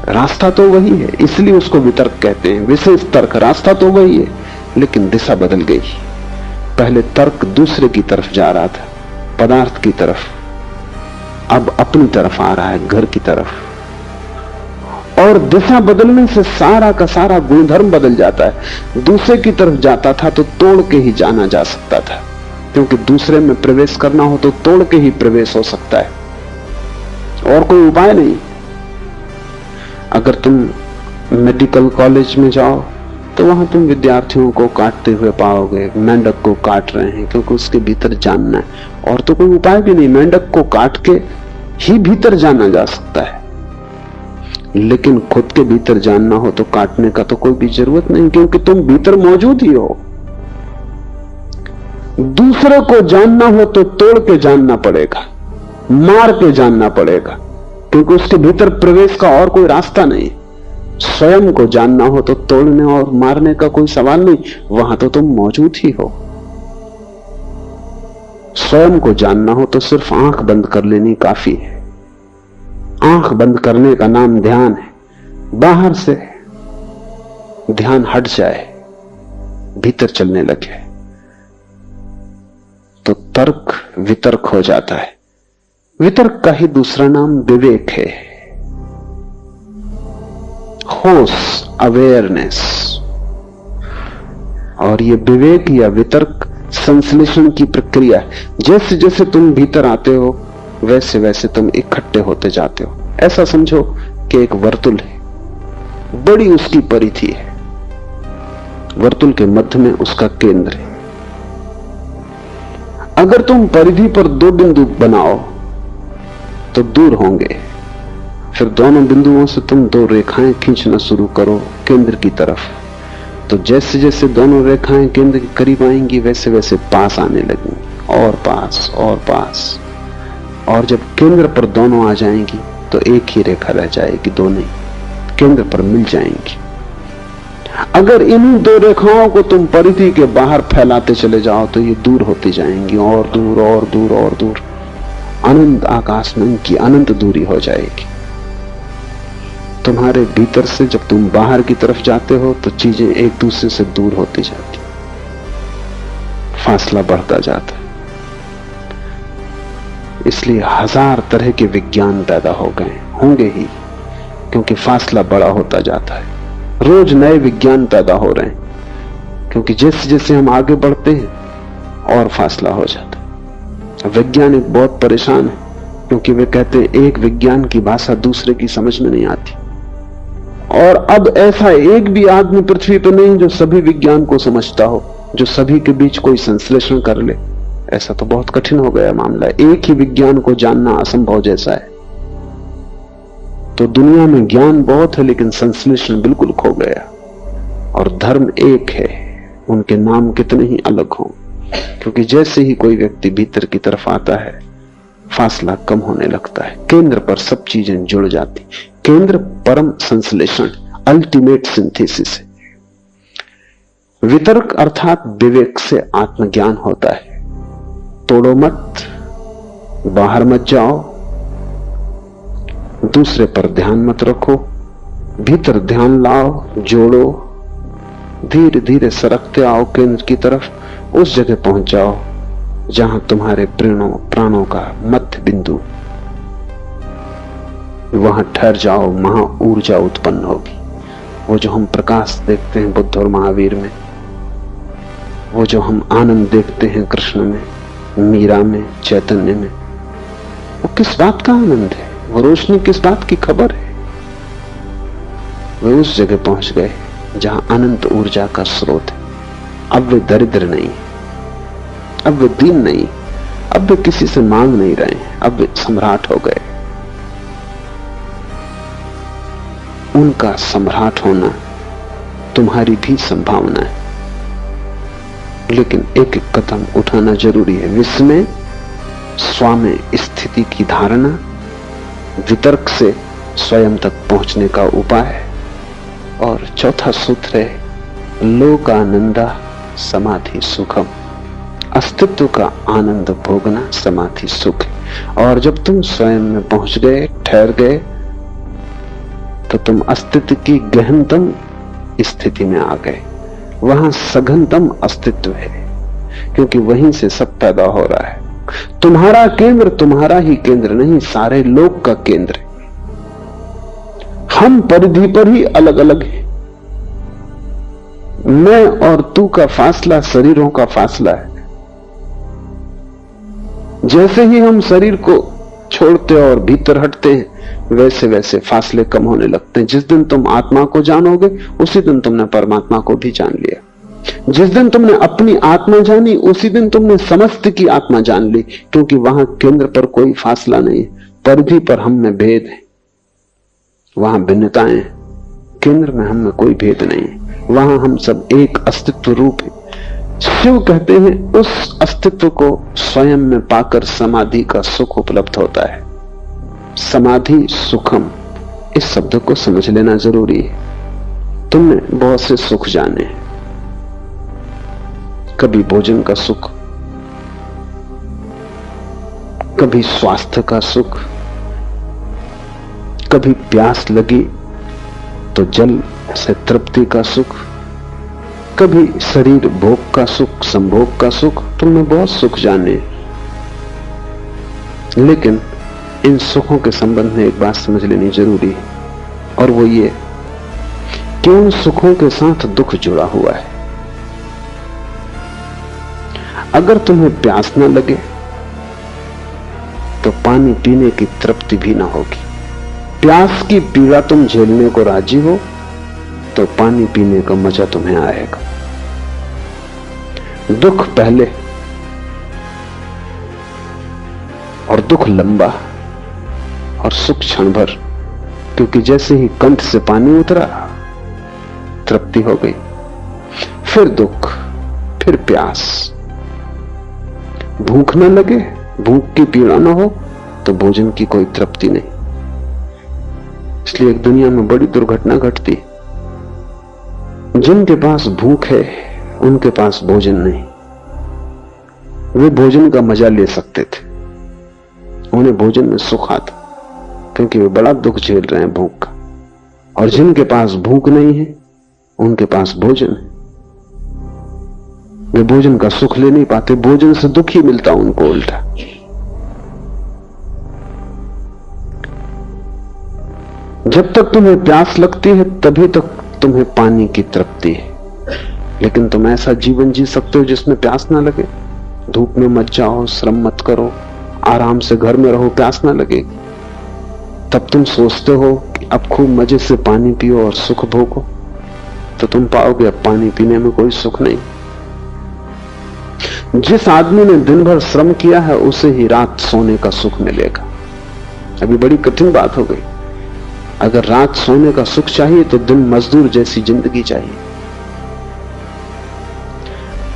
रास्ता तो वही है, इसलिए उसको वितर्क कहते हैं। विशेष तर्क, रास्ता तो वही है लेकिन दिशा बदल गई। पहले तर्क दूसरे की तरफ जा रहा था, पदार्थ की तरफ, अब अपनी तरफ आ रहा है, घर की तरफ। और दिशा बदलने से सारा का सारा गुणधर्म बदल जाता है। दूसरे की तरफ जाता था तो तोड़ के ही जाना जा सकता था, क्योंकि दूसरे में प्रवेश करना हो तो तोड़ के ही प्रवेश हो सकता है, और कोई उपाय नहीं। अगर तुम मेडिकल कॉलेज में जाओ तो वहां तुम विद्यार्थियों को काटते हुए पाओगे, मेंढक को काट रहे हैं, क्योंकि उसके भीतर जानना है। और तो कोई उपाय भी नहीं, मेंढक को काट के ही भीतर जाना जा सकता है, लेकिन खुद के भीतर जानना हो तो काटने का तो कोई भी जरूरत नहीं, क्योंकि तुम भीतर मौजूद ही हो। दूसरे को जानना हो तो तोड़ के जानना पड़ेगा, मार के जानना पड़ेगा, क्योंकि उसके भीतर प्रवेश का और कोई रास्ता नहीं। स्वयं को जानना हो तो तोड़ने और मारने का कोई सवाल नहीं, वहां तो तुम मौजूद ही हो। स्वयं को जानना हो तो सिर्फ आंख बंद कर लेनी काफी है। आंख बंद करने का नाम ध्यान है। बाहर से ध्यान हट जाए, भीतर चलने लगे तो तर्क वितर्क हो जाता है। वितर्क का ही दूसरा नाम विवेक है, होश, अवेयरनेस। और ये विवेक या वितर्क संश्लेषण की प्रक्रिया है। जैसे जैसे तुम भीतर आते हो वैसे वैसे तुम इकट्ठे होते जाते हो। ऐसा समझो कि एक वर्तुल है, बड़ी उसकी परिधि है, वर्तुल के मध्य में उसका केंद्र है। अगर तुम परिधि पर दो बिंदु बनाओ तो दूर होंगे, फिर दोनों बिंदुओं से तुम दो रेखाएं खींचना शुरू करो केंद्र की तरफ, तो जैसे जैसे दोनों रेखाएं केंद्र के करीब आएंगी वैसे वैसे पास आने लगेंगी, और पास और पास। और जब केंद्र पर दोनों आ जाएंगी तो एक ही रेखा रह जाएगी, दो नहीं, केंद्र पर मिल जाएंगी। अगर इन दो रेखाओं को तुम परिधि के बाहर फैलाते चले जाओ तो ये दूर होती जाएंगी, और दूर और दूर और दूर, अनंत आकाश में की अनंत दूरी हो जाएगी। तुम्हारे भीतर से जब तुम बाहर की तरफ जाते हो तो चीजें एक दूसरे से दूर होती जाती, फासला बढ़ता जाता है। इसलिए हजार तरह के विज्ञान पैदा हो गए, होंगे ही, क्योंकि फासला बड़ा होता जाता है। रोज नए विज्ञान पैदा हो रहे हैं, क्योंकि जैसे जैसे हम आगे बढ़ते हैं और फासला हो जाता है। वैज्ञानिक बहुत परेशान है, क्योंकि वे कहते हैं एक विज्ञान की भाषा दूसरे की समझ में नहीं आती। और अब ऐसा एक भी आदमी पृथ्वी पर नहीं जो सभी विज्ञान को समझता हो, जो सभी के बीच कोई संश्लेषण कर ले। ऐसा तो बहुत कठिन हो गया मामला, एक ही विज्ञान को जानना असंभव जैसा है। तो दुनिया में ज्ञान बहुत है लेकिन संश्लेषण बिल्कुल खो गया। और धर्म एक है, उनके नाम कितने ही अलग हों, क्योंकि जैसे ही कोई व्यक्ति भीतर की तरफ आता है फासला कम होने लगता है, केंद्र पर सब चीजें जुड़ जाती। केंद्र परम संश्लेषण, अल्टीमेट सिंथेसिस है। वितर्क अर्थात विवेक से आत्मज्ञान होता है। तोड़ो मत, बाहर मत जाओ, दूसरे पर ध्यान मत रखो, भीतर ध्यान लाओ, जोड़ो, धीरे धीरे सरकते आओ केंद्र की तरफ। उस जगह पहुंच जाओ जहां तुम्हारे प्राणों का मध्य बिंदु, वहां ठहर जाओ, वहां ऊर्जा उत्पन्न होगी। वो जो हम प्रकाश देखते हैं बुद्ध और महावीर में, वो जो हम आनंद देखते हैं कृष्ण में, मीरा में, चैतन्य में, वो किस बात का आनंद है? वो रोशनी किस बात की खबर है? वे उस जगह पहुंच गए जहां अनंत ऊर्जा का स्रोत है। अब वे दरिद्र नहीं, अब वे दीन नहीं, अब वे किसी से मांग नहीं रहे, अब वे सम्राट हो गए। उनका सम्राट होना तुम्हारी भी संभावना है, लेकिन एक एक कदम उठाना जरूरी है। विस्मय, स्वामी स्थिति की धारणा, वितर्क से स्वयं तक पहुंचने का उपाय। और चौथा सूत्र है लोकानंदा समाधि सुखम, अस्तित्व का आनंद भोगना समाधि सुख है। और जब तुम स्वयं में पहुंच गए, ठहर गए, तो तुम अस्तित्व की गहनतम स्थिति में आ गए। वहां सघनतम अस्तित्व है, क्योंकि वहीं से सब पैदा हो रहा है। तुम्हारा केंद्र तुम्हारा ही केंद्र नहीं, सारे लोक का केंद्र है। हम परिधि पर ही अलग अलग हैं। मैं और तू का फासला शरीरों का फासला है। जैसे ही हम शरीर को छोड़ते और भीतर हटते हैं, वैसे वैसे फासले कम होने लगते हैं। जिस दिन तुम आत्मा को जानोगे, उसी दिन तुमने परमात्मा को भी जान लिया। जिस दिन तुमने अपनी आत्मा जानी, उसी दिन तुमने समस्त की आत्मा जान ली, क्योंकि वहां केंद्र पर कोई फासला नहीं है। परिधि पर हम में भेद है, वहां भिन्नताएं, केंद्र में हम में कोई भेद नहीं है। वहां हम सब एक अस्तित्व रूप है। शिव कहते हैं उस अस्तित्व को स्वयं में पाकर समाधि का सुख उपलब्ध होता है। समाधि सुखम, इस शब्द को समझ लेना जरूरी है। तुमने बहुत से सुख जाने हैं, कभी भोजन का सुख, कभी स्वास्थ्य का सुख, कभी प्यास लगी तो जल से तृप्ति का सुख, कभी शरीर भोग का सुख, संभोग का सुख। तुमने बहुत सुख जाने, लेकिन इन सुखों के संबंध में एक बात समझ लेनी जरूरी है, और वो ये कि उन सुखों के साथ दुख जुड़ा हुआ है। अगर तुम्हें प्यास न लगे तो पानी पीने की तृप्ति भी ना होगी। प्यास की पीड़ा तुम झेलने को राजी हो तो पानी पीने का मजा तुम्हें आएगा। दुख पहले और दुख लंबा और सुख क्षण भर, क्योंकि जैसे ही कंठ से पानी उतरा तृप्ति हो गई, फिर दुख, फिर प्यास। भूख न लगे, भूख की पीड़ा न हो तो भोजन की कोई तृप्ति नहीं। इसलिए एक दुनिया में बड़ी दुर्घटना घटती, जिनके पास भूख है उनके पास भोजन नहीं। वे भोजन का मजा ले सकते थे, उन्हें भोजन में सुख आता, क्योंकि वे बड़ा दुख झेल रहे हैं भूख का। और जिनके पास भूख नहीं है उनके पास भोजन है, वे भोजन का सुख ले नहीं पाते, भोजन से दुख ही मिलता उनको उल्टा। जब तक तुम्हें प्यास लगती है तभी तक तुम्हें पानी की तृप्ति है, लेकिन तुम ऐसा जीवन जी सकते हो जिसमें प्यास ना लगे। धूप में मत जाओ, श्रम मत करो, आराम से घर में रहो, प्यास ना लगेगी। तब तुम सोचते हो कि अब खूब मजे से पानी पियो और सुख भोगो, तो तुम पाओगे अब पानी पीने में कोई सुख नहीं। जिस आदमी ने दिन भर श्रम किया है उसे ही रात सोने का सुख मिलेगा। अभी बड़ी कठिन बात हो गई। अगर रात सोने का सुख चाहिए तो दिन मजदूर जैसी जिंदगी चाहिए।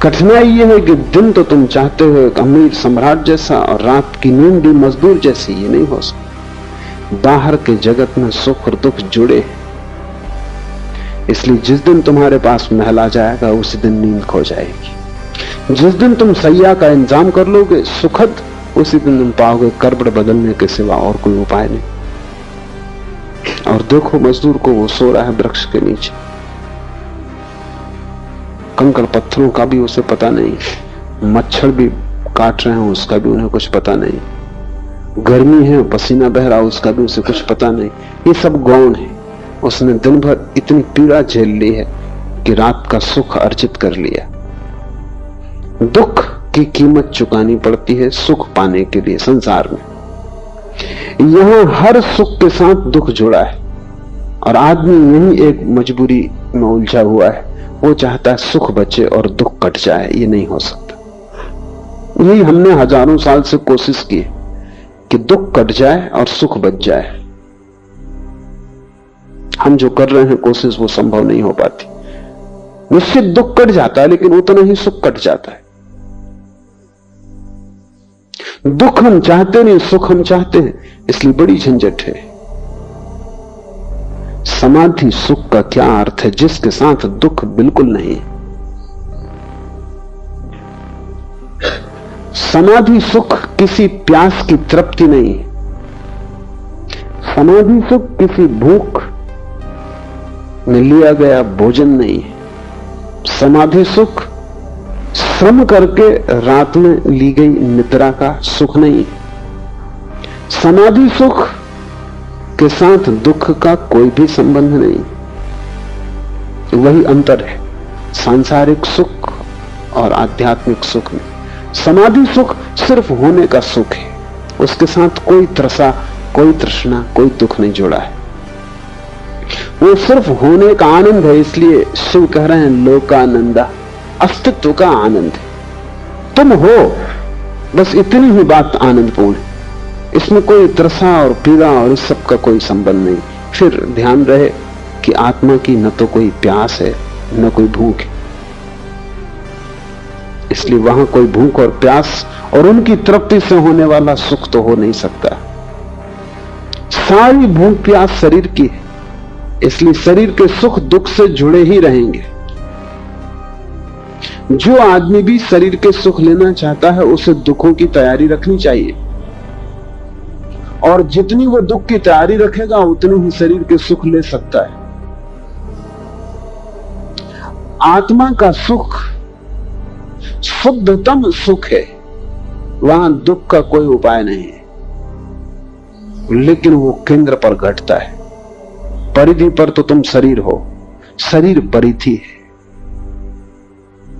कठिनाई यह है कि दिन तो तुम चाहते हो एक अमीर सम्राट जैसा, और रात की नींद भी मजदूर जैसी। ये नहीं हो सकता। बाहर के जगत में सुख और दुख जुड़े, इसलिए जिस दिन तुम्हारे पास महल आ जाएगा उसी दिन नींद खो जाएगी। जिस दिन तुम सैया का इंतजाम कर लोगे सुखद, उसी दिन तुम पाओगे करबड़ बदलने के सिवा और कोई उपाय नहीं। और देखो मजदूर को, वो सो रहा है वृक्ष के नीचे, कंकड़ पत्थरों का भी उसे पता नहीं, मच्छर भी काट रहे हैं उसका भी उन्हें कुछ पता नहीं, गर्मी है पसीना बह रहा उसका भी उसे कुछ पता नहीं। ये सब गौण है। उसने दिन भर इतनी पीड़ा झेल ली है कि रात का सुख अर्जित कर लिया। दुख की कीमत चुकानी पड़ती है सुख पाने के लिए संसार में। यहां हर सुख के साथ दुख जुड़ा है, और आदमी यही एक मजबूरी में उलझा हुआ है। वो चाहता है सुख बचे और दुख कट जाए। ये नहीं हो सकता। यही हमने हजारों साल से कोशिश की कि दुख कट जाए और सुख बच जाए। हम जो कर रहे हैं कोशिश, वो संभव नहीं हो पाती। निश्चित दुख कट जाता है, लेकिन उतना ही सुख कट जाता है। दुख हम चाहते नहीं, सुख हम चाहते हैं, इसलिए बड़ी झंझट है। समाधि सुख का क्या अर्थ है जिसके साथ दुख बिल्कुल नहीं। समाधि सुख किसी प्यास की तृप्ति नहीं। समाधि सुख किसी भूख में लिया गया भोजन नहीं है। समाधि सुख श्रम करके रात में ली गई निद्रा का सुख नहीं। समाधि सुख के साथ दुख का कोई भी संबंध नहीं। वही अंतर है सांसारिक सुख और आध्यात्मिक सुख में। समाधि सुख सिर्फ होने का सुख है, उसके साथ कोई त्रसा, कोई तृष्णा, कोई दुख नहीं जुड़ा है। वो सिर्फ होने का आनंद है। इसलिए शिव कह रहे हैं लोकानंदा, अस्तित्व का आनंद है। तुम हो, बस इतनी ही बात आनंदपूर्ण है। इसमें कोई त्रसा और पीड़ा और इस सब का कोई संबंध नहीं। फिर ध्यान रहे कि आत्मा की न तो कोई प्यास है न कोई भूख है। इसलिए वहां कोई भूख और प्यास और उनकी तृप्ति से होने वाला सुख तो हो नहीं सकता। सारी भूख प्यास शरीर की है, इसलिए शरीर के सुख दुख से जुड़े ही रहेंगे। जो आदमी भी शरीर के सुख लेना चाहता है उसे दुखों की तैयारी रखनी चाहिए, और जितनी वो दुख की तैयारी रखेगा उतनी ही शरीर के सुख ले सकता है। आत्मा का सुख शुद्धतम सुख है, वहां दुख का कोई उपाय नहीं है, लेकिन वो केंद्र पर घटता है। परिधि पर तो तुम शरीर हो, शरीर परिधि है,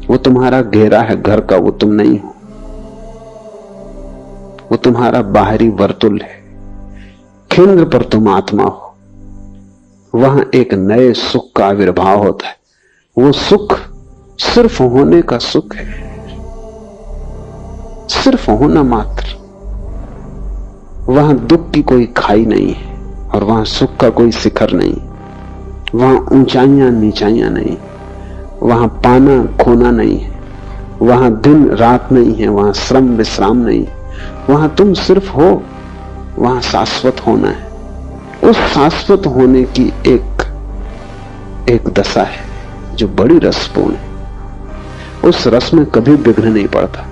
वो तुम्हारा घेरा है घर का, वो तुम नहीं हो। वो तुम्हारा बाहरी वर्तुल है, केंद्र पर तुम आत्मा हो। वहां एक नए सुख का आविर्भाव होता है। वो सुख सिर्फ होने का सुख है, सिर्फ होना मात्र। वहां दुख की कोई खाई नहीं है और वहां सुख का कोई शिखर नहीं। वहां ऊंचाइयां नीचाइयां नहीं, वहां पाना खोना नहीं है, वहां दिन रात नहीं है, वहां श्रम विश्राम नहीं, वहां तुम सिर्फ हो। वहां शाश्वत होना है। उस शाश्वत होने की एक दशा है जो बड़ी रसपूर्ण है। उस रस में कभी विघ्न नहीं पड़ता,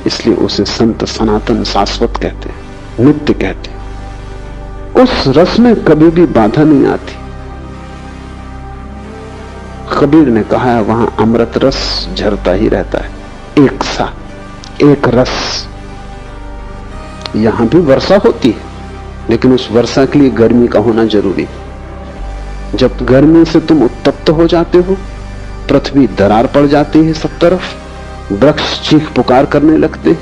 इसलिए उसे संत सनातन शाश्वत कहते हैं, नित्य कहते हैं। उस रस में कभी भी बाधा नहीं आती। कबीर ने कहा है वहां अमृत रस झरता ही रहता है, एक सा एक रस। यहां भी वर्षा होती है, लेकिन उस वर्षा के लिए गर्मी का होना जरूरी है। जब गर्मी से तुम उत्तप्त हो जाते हो, पृथ्वी दरार पड़ जाती है, सब तरफ वृक्ष चीख पुकार करने लगते,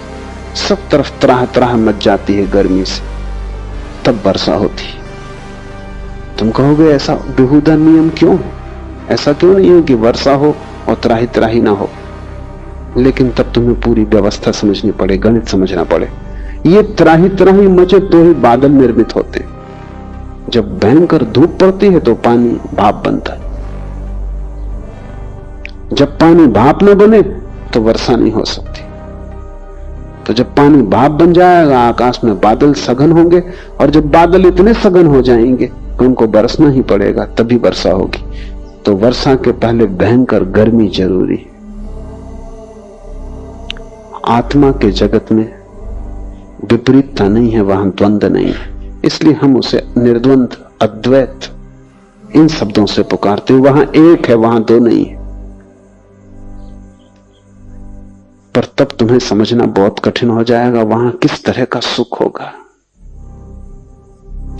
सब तरफ त्राह त्राह मच जाती है गर्मी से, तब वर्षा होती है। तुम कहोगे ऐसा बेहुदा नियम क्यों है? ऐसा क्यों नहीं है कि वर्षा हो और त्राही त्राही ना हो? लेकिन तब तुम्हें पूरी व्यवस्था समझनी पड़े, गणित समझना पड़े। ये त्राही त्राही मचे तो ही बादल निर्मित होते। जब भयंकर धूप पड़ती है तो पानी भाप बनता है। जब पानी भाप न बने तो वर्षा नहीं हो सकती। तो जब पानी भाप बन जाएगा, आकाश में बादल सघन होंगे, और जब बादल इतने सघन हो जाएंगे कि उनको बरसना ही पड़ेगा, तभी वर्षा होगी। तो वर्षा के पहले भयंकर गर्मी जरूरी है। आत्मा के जगत में विपरीतता नहीं है, वहां द्वंद्व नहीं है। इसलिए हम उसे निर्द्वंद, अद्वैत इन शब्दों से पुकारते हैं। वहां एक है, वहां दो नहीं है। पर तब तुम्हें समझना बहुत कठिन हो जाएगा वहां किस तरह का सुख होगा,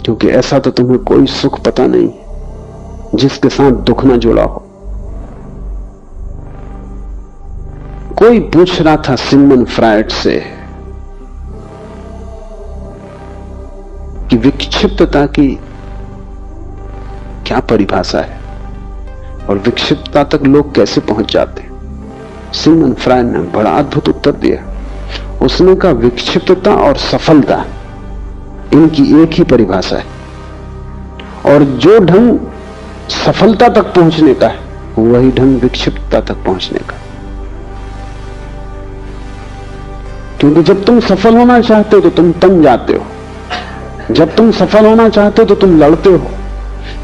क्योंकि ऐसा तो तुम्हें कोई सुख पता नहीं जिसके साथ दुख ना जुड़ा हो। कोई पूछ रहा था सिगमंड फ्रायड से कि विक्षिप्तता की क्या परिभाषा है और विक्षिप्तता तक लोग कैसे पहुंच जाते हैं। सिगमंड फ्रायड ने बड़ा अद्भुत उत्तर दिया। उसने कहा विक्षिप्तता और सफलता इनकी एक ही परिभाषा है, और जो ढंग सफलता तक पहुंचने का है वही ढंग विक्षिप्तता तक पहुंचने का। क्योंकि जब तुम सफल होना चाहते हो तो तुम तम जाते हो, जब तुम सफल होना चाहते हो तो तुम लड़ते हो,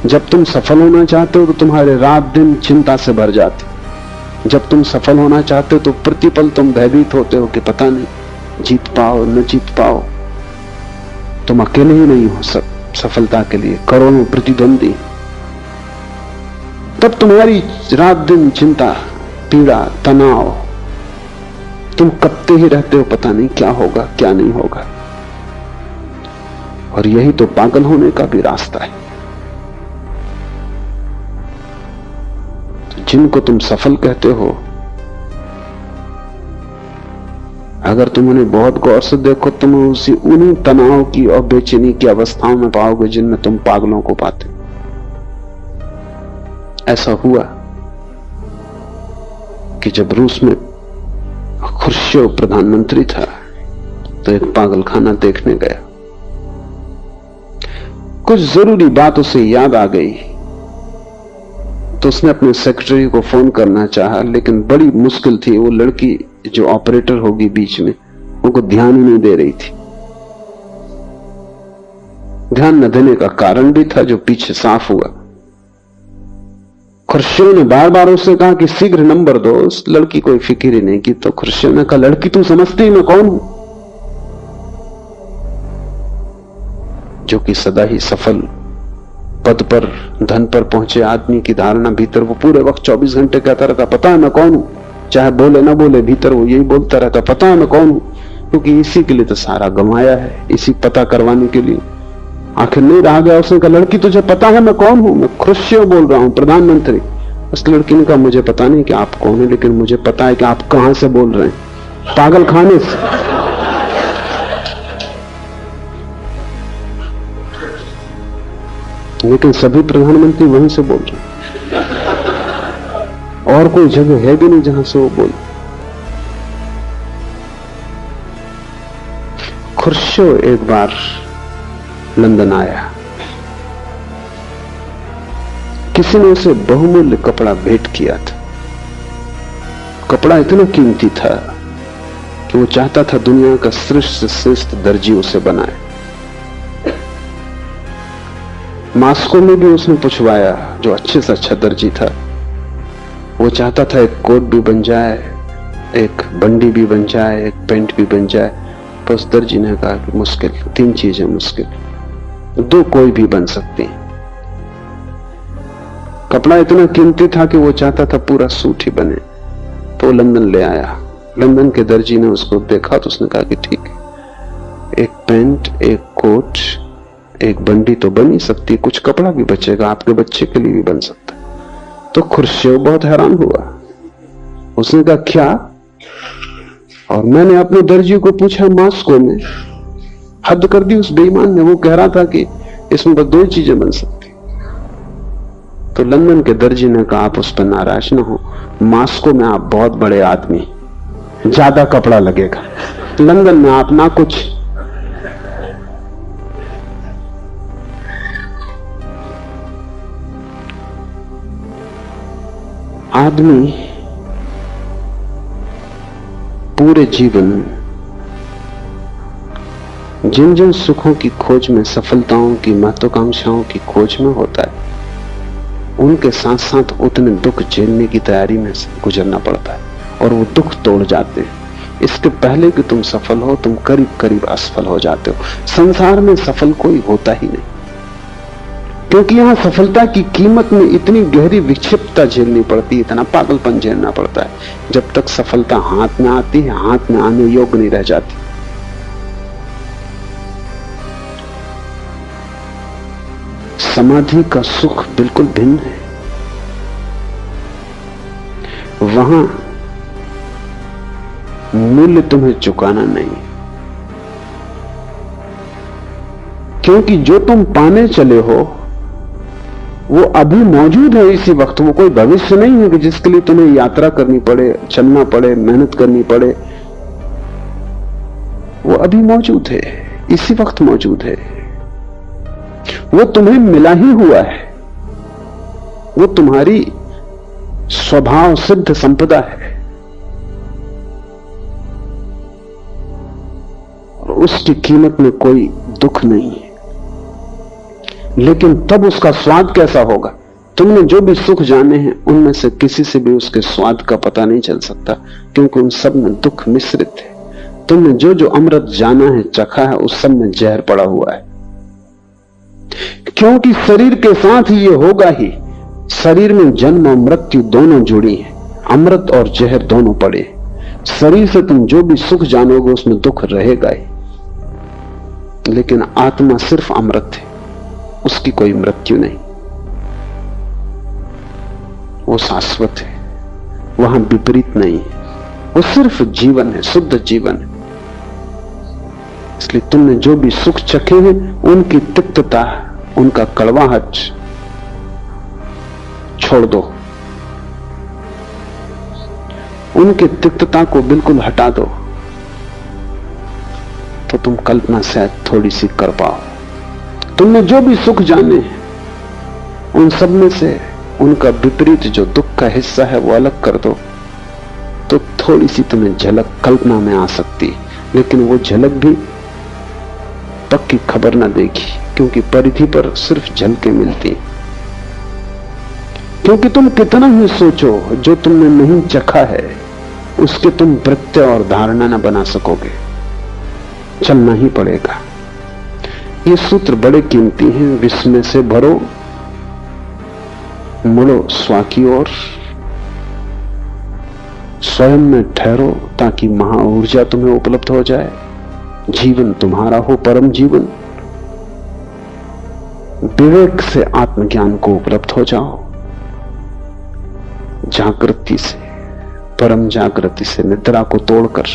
जब तुम सफल होना चाहते हो तो तुम्हारे रात दिन चिंता से भर जाते, जब तुम सफल होना चाहते हो तो प्रतिपल तुम भयभीत होते हो कि पता नहीं जीत पाओ न जीत पाओ। तुम अकेले ही नहीं हो सफलता के लिए, करोड़ों प्रतिद्वंदी। तब तुम्हारी रात दिन चिंता, पीड़ा, तनाव, तुम कपते ही रहते हो, पता नहीं क्या होगा क्या नहीं होगा। और यही तो पागल होने का भी रास्ता है। जिनको तुम सफल कहते हो, अगर तुम उन्हें बहुत गौर से देखो, तुम उसी उन्हीं तनाव की और बेचैनी की अवस्थाओं में पाओगे जिनमें तुम पागलों को पाते। ऐसा हुआ कि जब रूस में खुर्शीव प्रधानमंत्री था तो एक पागलखाना देखने गया। कुछ जरूरी बात उसे याद आ गई तो उसने अपने सेक्रेटरी को फोन करना चाहा, लेकिन बड़ी मुश्किल थी। वो लड़की जो ऑपरेटर होगी बीच में, उनको ध्यान ही नहीं दे रही थी। ध्यान न देने का कारण भी था जो पीछे साफ हुआ। खुर्शीव ने बार बार उससे कहा कि शीघ्र नंबर दो। उस लड़की कोई फिक्र ही नहीं की। तो खुर्शीव ने कहा, लड़की तू समझती है मैं कौन हूं? जो कि सदा ही सफल पद पर, धन पर पहुंचे आदमी की धारणा भीतर वो पूरे वक्त 24 घंटे कहता रहता, पता है मैं कौन हूं। चाहे बोले ना बोले, भीतर वो यही बोलता रहता, पता है मैं कौन हूं। क्योंकि इसी के लिए तो सारा गंवाया है, इसी पता करवाने के लिए। आखिर नहीं रहा गया। उसने कहा, लड़की तुझे पता है मैं कौन हूं? मैं खुर्शीव बोल रहा हूं, प्रधानमंत्री। उस लड़की ने कहा, मुझे पता नहीं कि आप कौन है, लेकिन मुझे पता है कि आप कहां से बोल रहे हैं। पागल खाने से। लेकिन सभी प्रधानमंत्री वहीं से बोल रहे हैं, और कोई जगह है भी नहीं जहां से वो बोल। खुर्शीव एक बार लंदन आया। किसी ने उसे बहुमूल्य कपड़ा भेंट किया था। कपड़ा इतना कीमती था कि वो चाहता था दुनिया का श्रेष्ठ से श्रेष्ठ दर्जी उसे बनाए। मास्को में भी उसने पूछवाया, जो अच्छे से अच्छा दर्जी था। वो चाहता था एक कोट भी बन जाए, एक बंडी भी बन जाए, एक पैंट भी बन जाए। पर उस दर्जी ने कहा कि मुश्किल, 3 चीजें मुश्किल, 2 कोई भी बन सकती हैं। कपड़ा इतना कीमती था कि वो चाहता था पूरा सूट ही बने। तो लंदन ले आया। लंदन के दर्जी ने उसको देखा तो उसने कहा कि ठीक है, एक पैंट, एक कोट, एक बंडी तो बन ही सकती, कुछ कपड़ा भी बचेगा, आपके बच्चे के लिए भी बन सकता है। तो खुर्शीव बहुत हैरान हुआ। उसने कहा, क्या? और मैंने अपने दर्जी को पूछा मास्को में। हद कर दी उस बेईमान ने। वो कह रहा था कि इसमें बस 2 चीजें बन सकती। तो लंदन के दर्जी ने कहा, आप उस पर नाराज ना हो, मास्को में आप बहुत बड़े आदमी, ज्यादा कपड़ा लगेगा, लंदन में आप ना कुछ। आदमी पूरे जीवन जिन जिन सुखों की खोज में, सफलताओं की, महत्वाकांक्षाओं की खोज में होता है, उनके साथ साथ उतने दुख झेलने की तैयारी में से गुजरना पड़ता है, और वो दुख तोड़ जाते हैं। इसके पहले कि तुम सफल हो, तुम करीब करीब असफल हो जाते हो। संसार में सफल कोई होता ही नहीं, क्योंकि यहां सफलता की कीमत में इतनी गहरी विक्षिप्तता झेलनी पड़ती है, इतना पागलपन झेलना पड़ता है। जब तक सफलता हाथ में आती है, हाथ में आने योग्य नहीं रह जाती। समाधि का सुख बिल्कुल भिन्न है। वहां मूल्य तुम्हें चुकाना नहीं, क्योंकि जो तुम पाने चले हो वो अभी मौजूद है इसी वक्त। वो कोई भविष्य नहीं है कि जिसके लिए तुम्हें यात्रा करनी पड़े, चलना पड़े, मेहनत करनी पड़े। वो अभी मौजूद है, इसी वक्त मौजूद है। वो तुम्हें मिला ही हुआ है, वो तुम्हारी स्वभाव सिद्ध संपदा है, और उसकी कीमत में कोई दुख नहीं है। लेकिन तब उसका स्वाद कैसा होगा? तुमने जो भी सुख जाने हैं उनमें से किसी से भी उसके स्वाद का पता नहीं चल सकता, क्योंकि उन सब में दुख मिश्रित है। तुमने जो जो अमृत जाना है, चखा है, उस सब में जहर पड़ा हुआ है। क्योंकि शरीर के साथ ही ये होगा ही। शरीर में जन्म और मृत्यु दोनों जुड़ी हैं, अमृत और जहर दोनों पड़े। शरीर से तुम जो भी सुख जानोगे उसमें दुख रहेगा ही। लेकिन आत्मा सिर्फ अमृत है, उसकी कोई मृत्यु नहीं, वो शाश्वत है, वहां विपरीत नहीं है, वो सिर्फ जीवन है, शुद्ध जीवन है। इसलिए तुमने जो भी सुख चखे हैं उनकी तिक्तता, उनका कड़वाहट छोड़ दो, उनकी तिक्तता को बिल्कुल हटा दो, तो तुम कल्पना शायद थोड़ी सी कर पाओ। तुमने जो भी सुख जाने उन सब में से उनका विपरीत जो दुख का हिस्सा है वो अलग कर दो, तो थोड़ी सी तुम्हें झलक कल्पना में आ सकती, लेकिन वो झलक भी पक्की खबर ना देगी, क्योंकि परिधि पर सिर्फ झलकें मिलती। क्योंकि तुम कितना ही सोचो, जो तुमने नहीं चखा है उसके तुम प्रत्यय और धारणा न बना सकोगे, चलना ही पड़ेगा। ये सूत्र बड़े कीमती हैं। विस्मय से भरो, मुड़ो स्वा की ओर, स्वयं में ठहरो ताकि महा ऊर्जा तुम्हें उपलब्ध हो जाए, जीवन तुम्हारा हो परम जीवन। विवेक से आत्मज्ञान को उपलब्ध हो जाओ, जागृति से, परम जागृति से निद्रा को तोड़कर,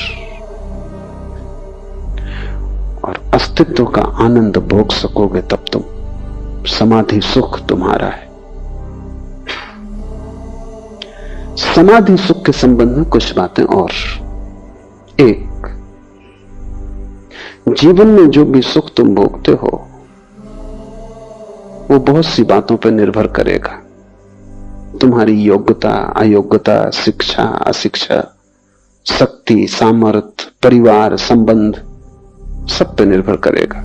और अस्तित्व का आनंद भोग सकोगे, तब तुम समाधि सुख तुम्हारा है। समाधि सुख के संबंध में कुछ बातें और। एक, जीवन में जो भी सुख तुम भोगते हो वो बहुत सी बातों पर निर्भर करेगा। तुम्हारी योग्यता, अयोग्यता, शिक्षा, अशिक्षा, शक्ति, सामर्थ्य, परिवार, संबंध, सब पे निर्भर करेगा।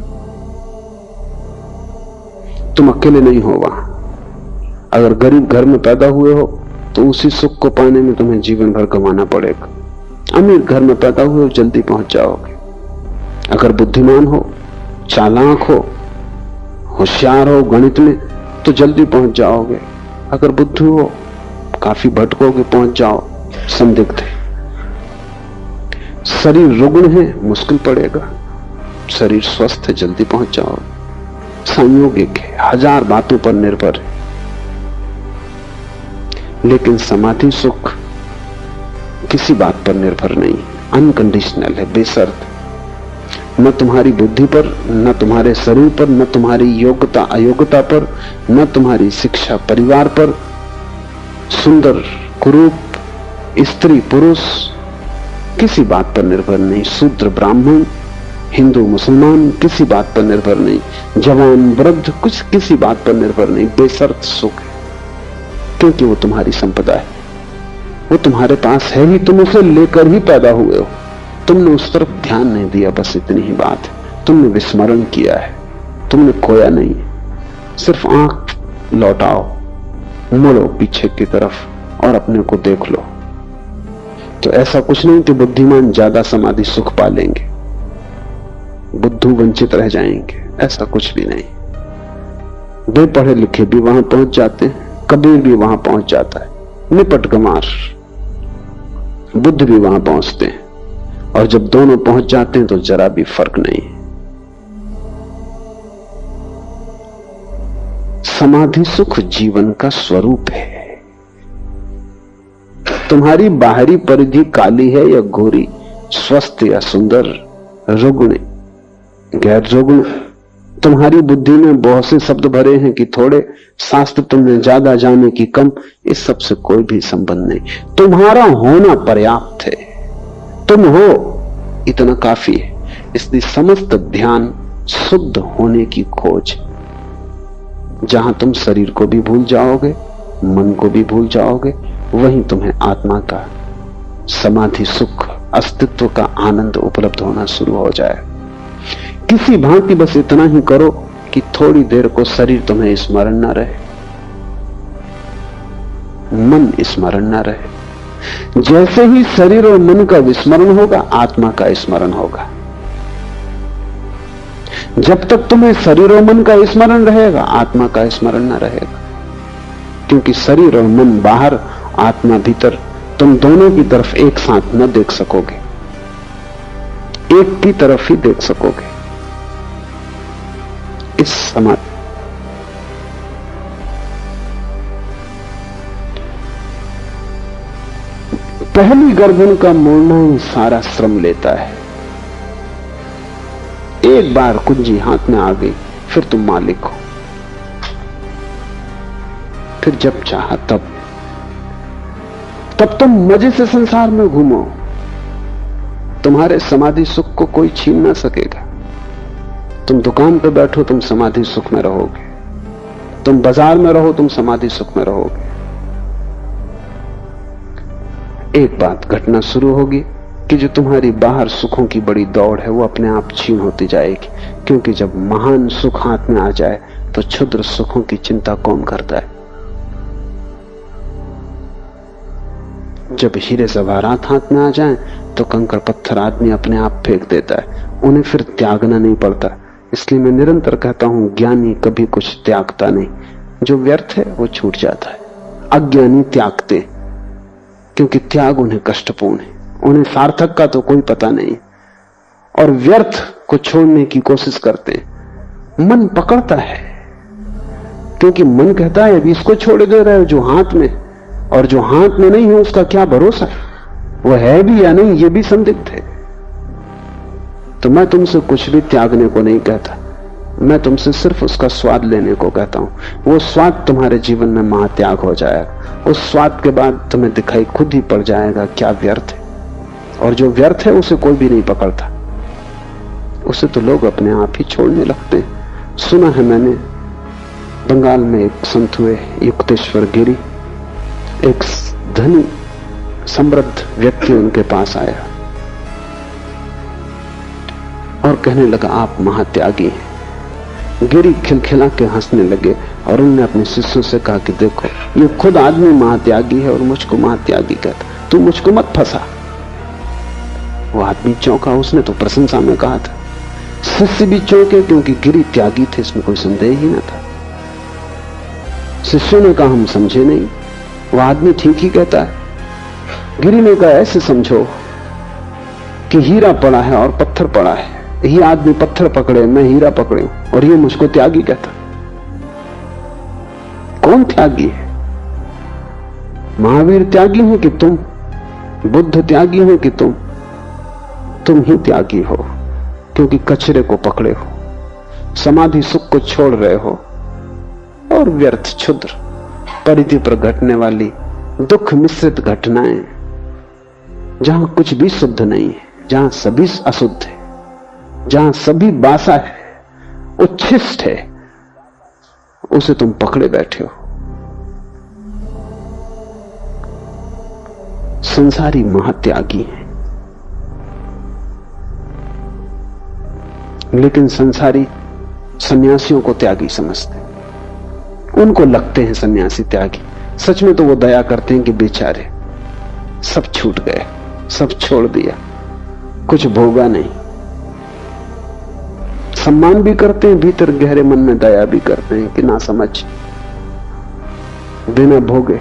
तुम अकेले नहीं हो वहां। अगर गरीब घर में पैदा हुए हो तो उसी सुख को पाने में तुम्हें जीवन भर गंवाना पड़ेगा। अमीर घर में पैदा हुए हो, जल्दी पहुंच जाओगे। अगर बुद्धिमान हो, चालाक हो, होशियार हो गणित में, तो जल्दी पहुंच जाओगे। अगर बुद्धू हो, काफी भटकोगे, पहुंच जाओ संदिग्ध है। शरीर रुग्ण है, मुश्किल पड़ेगा। शरीर स्वस्थ है, जल्दी पहुंच जाओ। संयोगिक है, हजार बातों पर निर्भर है। लेकिन समाधि सुख किसी बात पर निर्भर नहीं, अनकंडीशनल है, बेशर्त। न तुम्हारी बुद्धि पर, न तुम्हारे शरीर पर, न तुम्हारी योग्यता अयोग्यता पर, न तुम्हारी शिक्षा परिवार पर, सुंदर कुरूप, स्त्री पुरुष, किसी बात पर निर्भर नहीं। शूद्र ब्राह्मण, हिंदू मुसलमान, किसी बात पर निर्भर नहीं। जवान वृद्ध, कुछ किसी बात पर निर्भर नहीं। बेशर्त सुख है, क्योंकि वो तुम्हारी संपदा है, वो तुम्हारे पास है ही, तुम उसे लेकर ही पैदा हुए हो। तुमने उस तरफ ध्यान नहीं दिया, बस इतनी ही बात है। तुमने विस्मरण किया है, तुमने खोया नहीं। सिर्फ आंख लौटाओ, मुड़ो पीछे की तरफ और अपने को देख लो। तो ऐसा कुछ नहीं कि बुद्धिमान ज्यादा समाधि सुख पा लेंगे, बुद्धू वंचित रह जाएंगे, ऐसा कुछ भी नहीं। बेपढ़े लिखे भी वहां पहुंच जाते हैं, कबीर भी वहां पहुंच जाता है, निपट गंवार बुद्ध भी वहां पहुंचते हैं। और जब दोनों पहुंच जाते हैं तो जरा भी फर्क नहीं। समाधि सुख जीवन का स्वरूप है। तुम्हारी बाहरी परिधि काली है या गोरी, स्वस्थ या सुंदर, रुग्ण गैर रुग्ण, तुम्हारी बुद्धि में बहुत से शब्द भरे हैं कि थोड़े, शास्त्र तुमने ज्यादा जाने की कम, इस सब से कोई भी संबंध नहीं। तुम्हारा होना पर्याप्त है, तुम हो इतना काफी है। इसलिए समस्त ध्यान शुद्ध होने की खोज, जहां तुम शरीर को भी भूल जाओगे, मन को भी भूल जाओगे, वहीं तुम्हें आत्मा का समाधि सुख, अस्तित्व का आनंद उपलब्ध होना शुरू हो जाए। किसी भांति बस इतना ही करो कि थोड़ी देर को शरीर तुम्हें स्मरण न रहे, मन स्मरण न रहे। जैसे ही शरीर और मन का विस्मरण होगा, आत्मा का स्मरण होगा। जब तक तुम्हें शरीर और मन का स्मरण रहेगा, आत्मा का स्मरण न रहेगा। क्योंकि शरीर और मन बाहर, आत्मा भीतर, तुम दोनों की तरफ एक साथ न देख सकोगे, एक की तरफ ही देख सकोगे। समाधि। पहली गर्दन का मोड़ना ही सारा श्रम लेता है। एक बार कुंजी हाथ में आ गई, फिर तुम मालिक हो। फिर जब चाहा तब तुम मजे से संसार में घूमो। तुम्हारे समाधि सुख को कोई छीन ना सकेगा। तुम दुकान पर बैठो, तुम समाधि सुख में रहोगे। तुम बाजार में रहो, तुम समाधि सुख में रहोगे। एक बात घटना शुरू होगी कि जो तुम्हारी बाहर सुखों की बड़ी दौड़ है वो अपने आप छीन होती जाएगी, क्योंकि जब महान सुख हाथ में आ जाए तो क्षुद्र सुखों की चिंता कौन करता है। जब हीरे जवाहरात हाथ में आ जाएं तो कंकड़ पत्थर आदमी अपने आप फेंक देता है, उन्हें फिर त्यागना नहीं पड़ता। इसलिए मैं निरंतर कहता हूं, ज्ञानी कभी कुछ त्यागता नहीं। जो व्यर्थ है वो छूट जाता है। अज्ञानी त्यागते, क्योंकि त्याग उन्हें कष्टपूर्ण है, उन्हें सार्थक का तो कोई पता नहीं, और व्यर्थ को छोड़ने की कोशिश करते हैं। मन पकड़ता है, क्योंकि मन कहता है अभी इसको छोड़ दे रहे हो जो हाथ में, और जो हाथ में नहीं है उसका क्या भरोसा, वो है भी या नहीं ये भी संदिग्ध है। तो मैं तुमसे कुछ भी त्यागने को नहीं कहता, मैं तुमसे सिर्फ उसका स्वाद लेने को कहता हूं। वो स्वाद तुम्हारे जीवन में महात्याग हो जाएगा। उस स्वाद के बाद तुम्हें दिखाई खुद ही पड़ जाएगा क्या व्यर्थ है, और जो व्यर्थ है उसे कोई भी नहीं पकड़ता। उसे तो लोग अपने आप ही छोड़ने लगते हैं। सुना है मैंने, बंगाल में एक संत हुए युक्तेश्वर गिरी, एक धनी समृद्ध व्यक्ति उनके पास आया और कहने लगा आप महात्यागी हैं। गिरी खिलखिला के हंसने लगे और उन्होंने अपने शिष्यों से कहा कि देखो ये खुद आदमी महात्यागी है और मुझको महात्यागी कहता, तू मुझको मत फंसा। वो आदमी चौंका, उसने तो प्रशंसा में कहा था। शिष्य भी चौंके, क्योंकि गिरी त्यागी थे, इसमें कोई संदेह ही न था। शिष्यों ने कहा हम समझे नहीं, वो आदमी ठीक ही कहता है। गिरी ने कहा ऐसे समझो कि हीरा पड़ा है और पत्थर पड़ा है, ये आदमी पत्थर पकड़े, मैं हीरा पकड़े, और ये मुझको त्यागी कहता। कौन त्यागी है? महावीर त्यागी हो कि तुम? बुद्ध त्यागी हो कि तुम? तुम ही त्यागी हो, क्योंकि कचरे को पकड़े हो, समाधि सुख को छोड़ रहे हो, और व्यर्थ क्षुद्र परिधि पर घटने वाली दुख मिश्रित घटनाएं, जहां कुछ भी शुद्ध नहीं है, जहां सभी अशुद्ध है, जहां सभी बासा है, उच्छिष्ट है, उसे तुम पकड़े बैठे हो। संसारी महात्यागी है, लेकिन संसारी सन्यासियों को त्यागी समझते, उनको लगते हैं सन्यासी त्यागी। सच में तो वो दया करते हैं कि बेचारे सब छूट गए, सब छोड़ दिया, कुछ भोगा नहीं। सम्मान भी करते हैं, भीतर गहरे मन में दया भी करते हैं कि ना समझ, बिना भोगे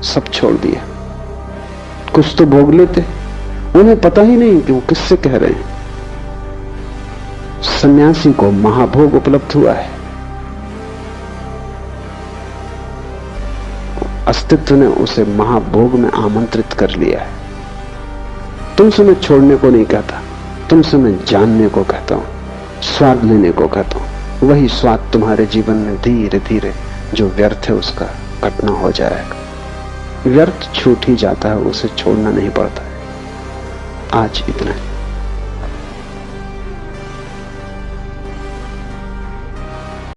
सब छोड़ दिया। कुछ तो भोग लेते, उन्हें पता ही नहीं कि वो किससे कह रहे हैं। सन्यासी को महाभोग उपलब्ध हुआ है, अस्तित्व ने उसे महाभोग में आमंत्रित कर लिया है। तुमसे मैं छोड़ने को नहीं कहता, तुमसे मैं जानने को कहता हूं, स्वाद लेने को कहता हूं। वही स्वाद तुम्हारे जीवन में धीरे धीरे जो व्यर्थ है उसका घटना हो जाएगा। व्यर्थ छूट ही जाता है, उसे छोड़ना नहीं पड़ता है। आज इतना है।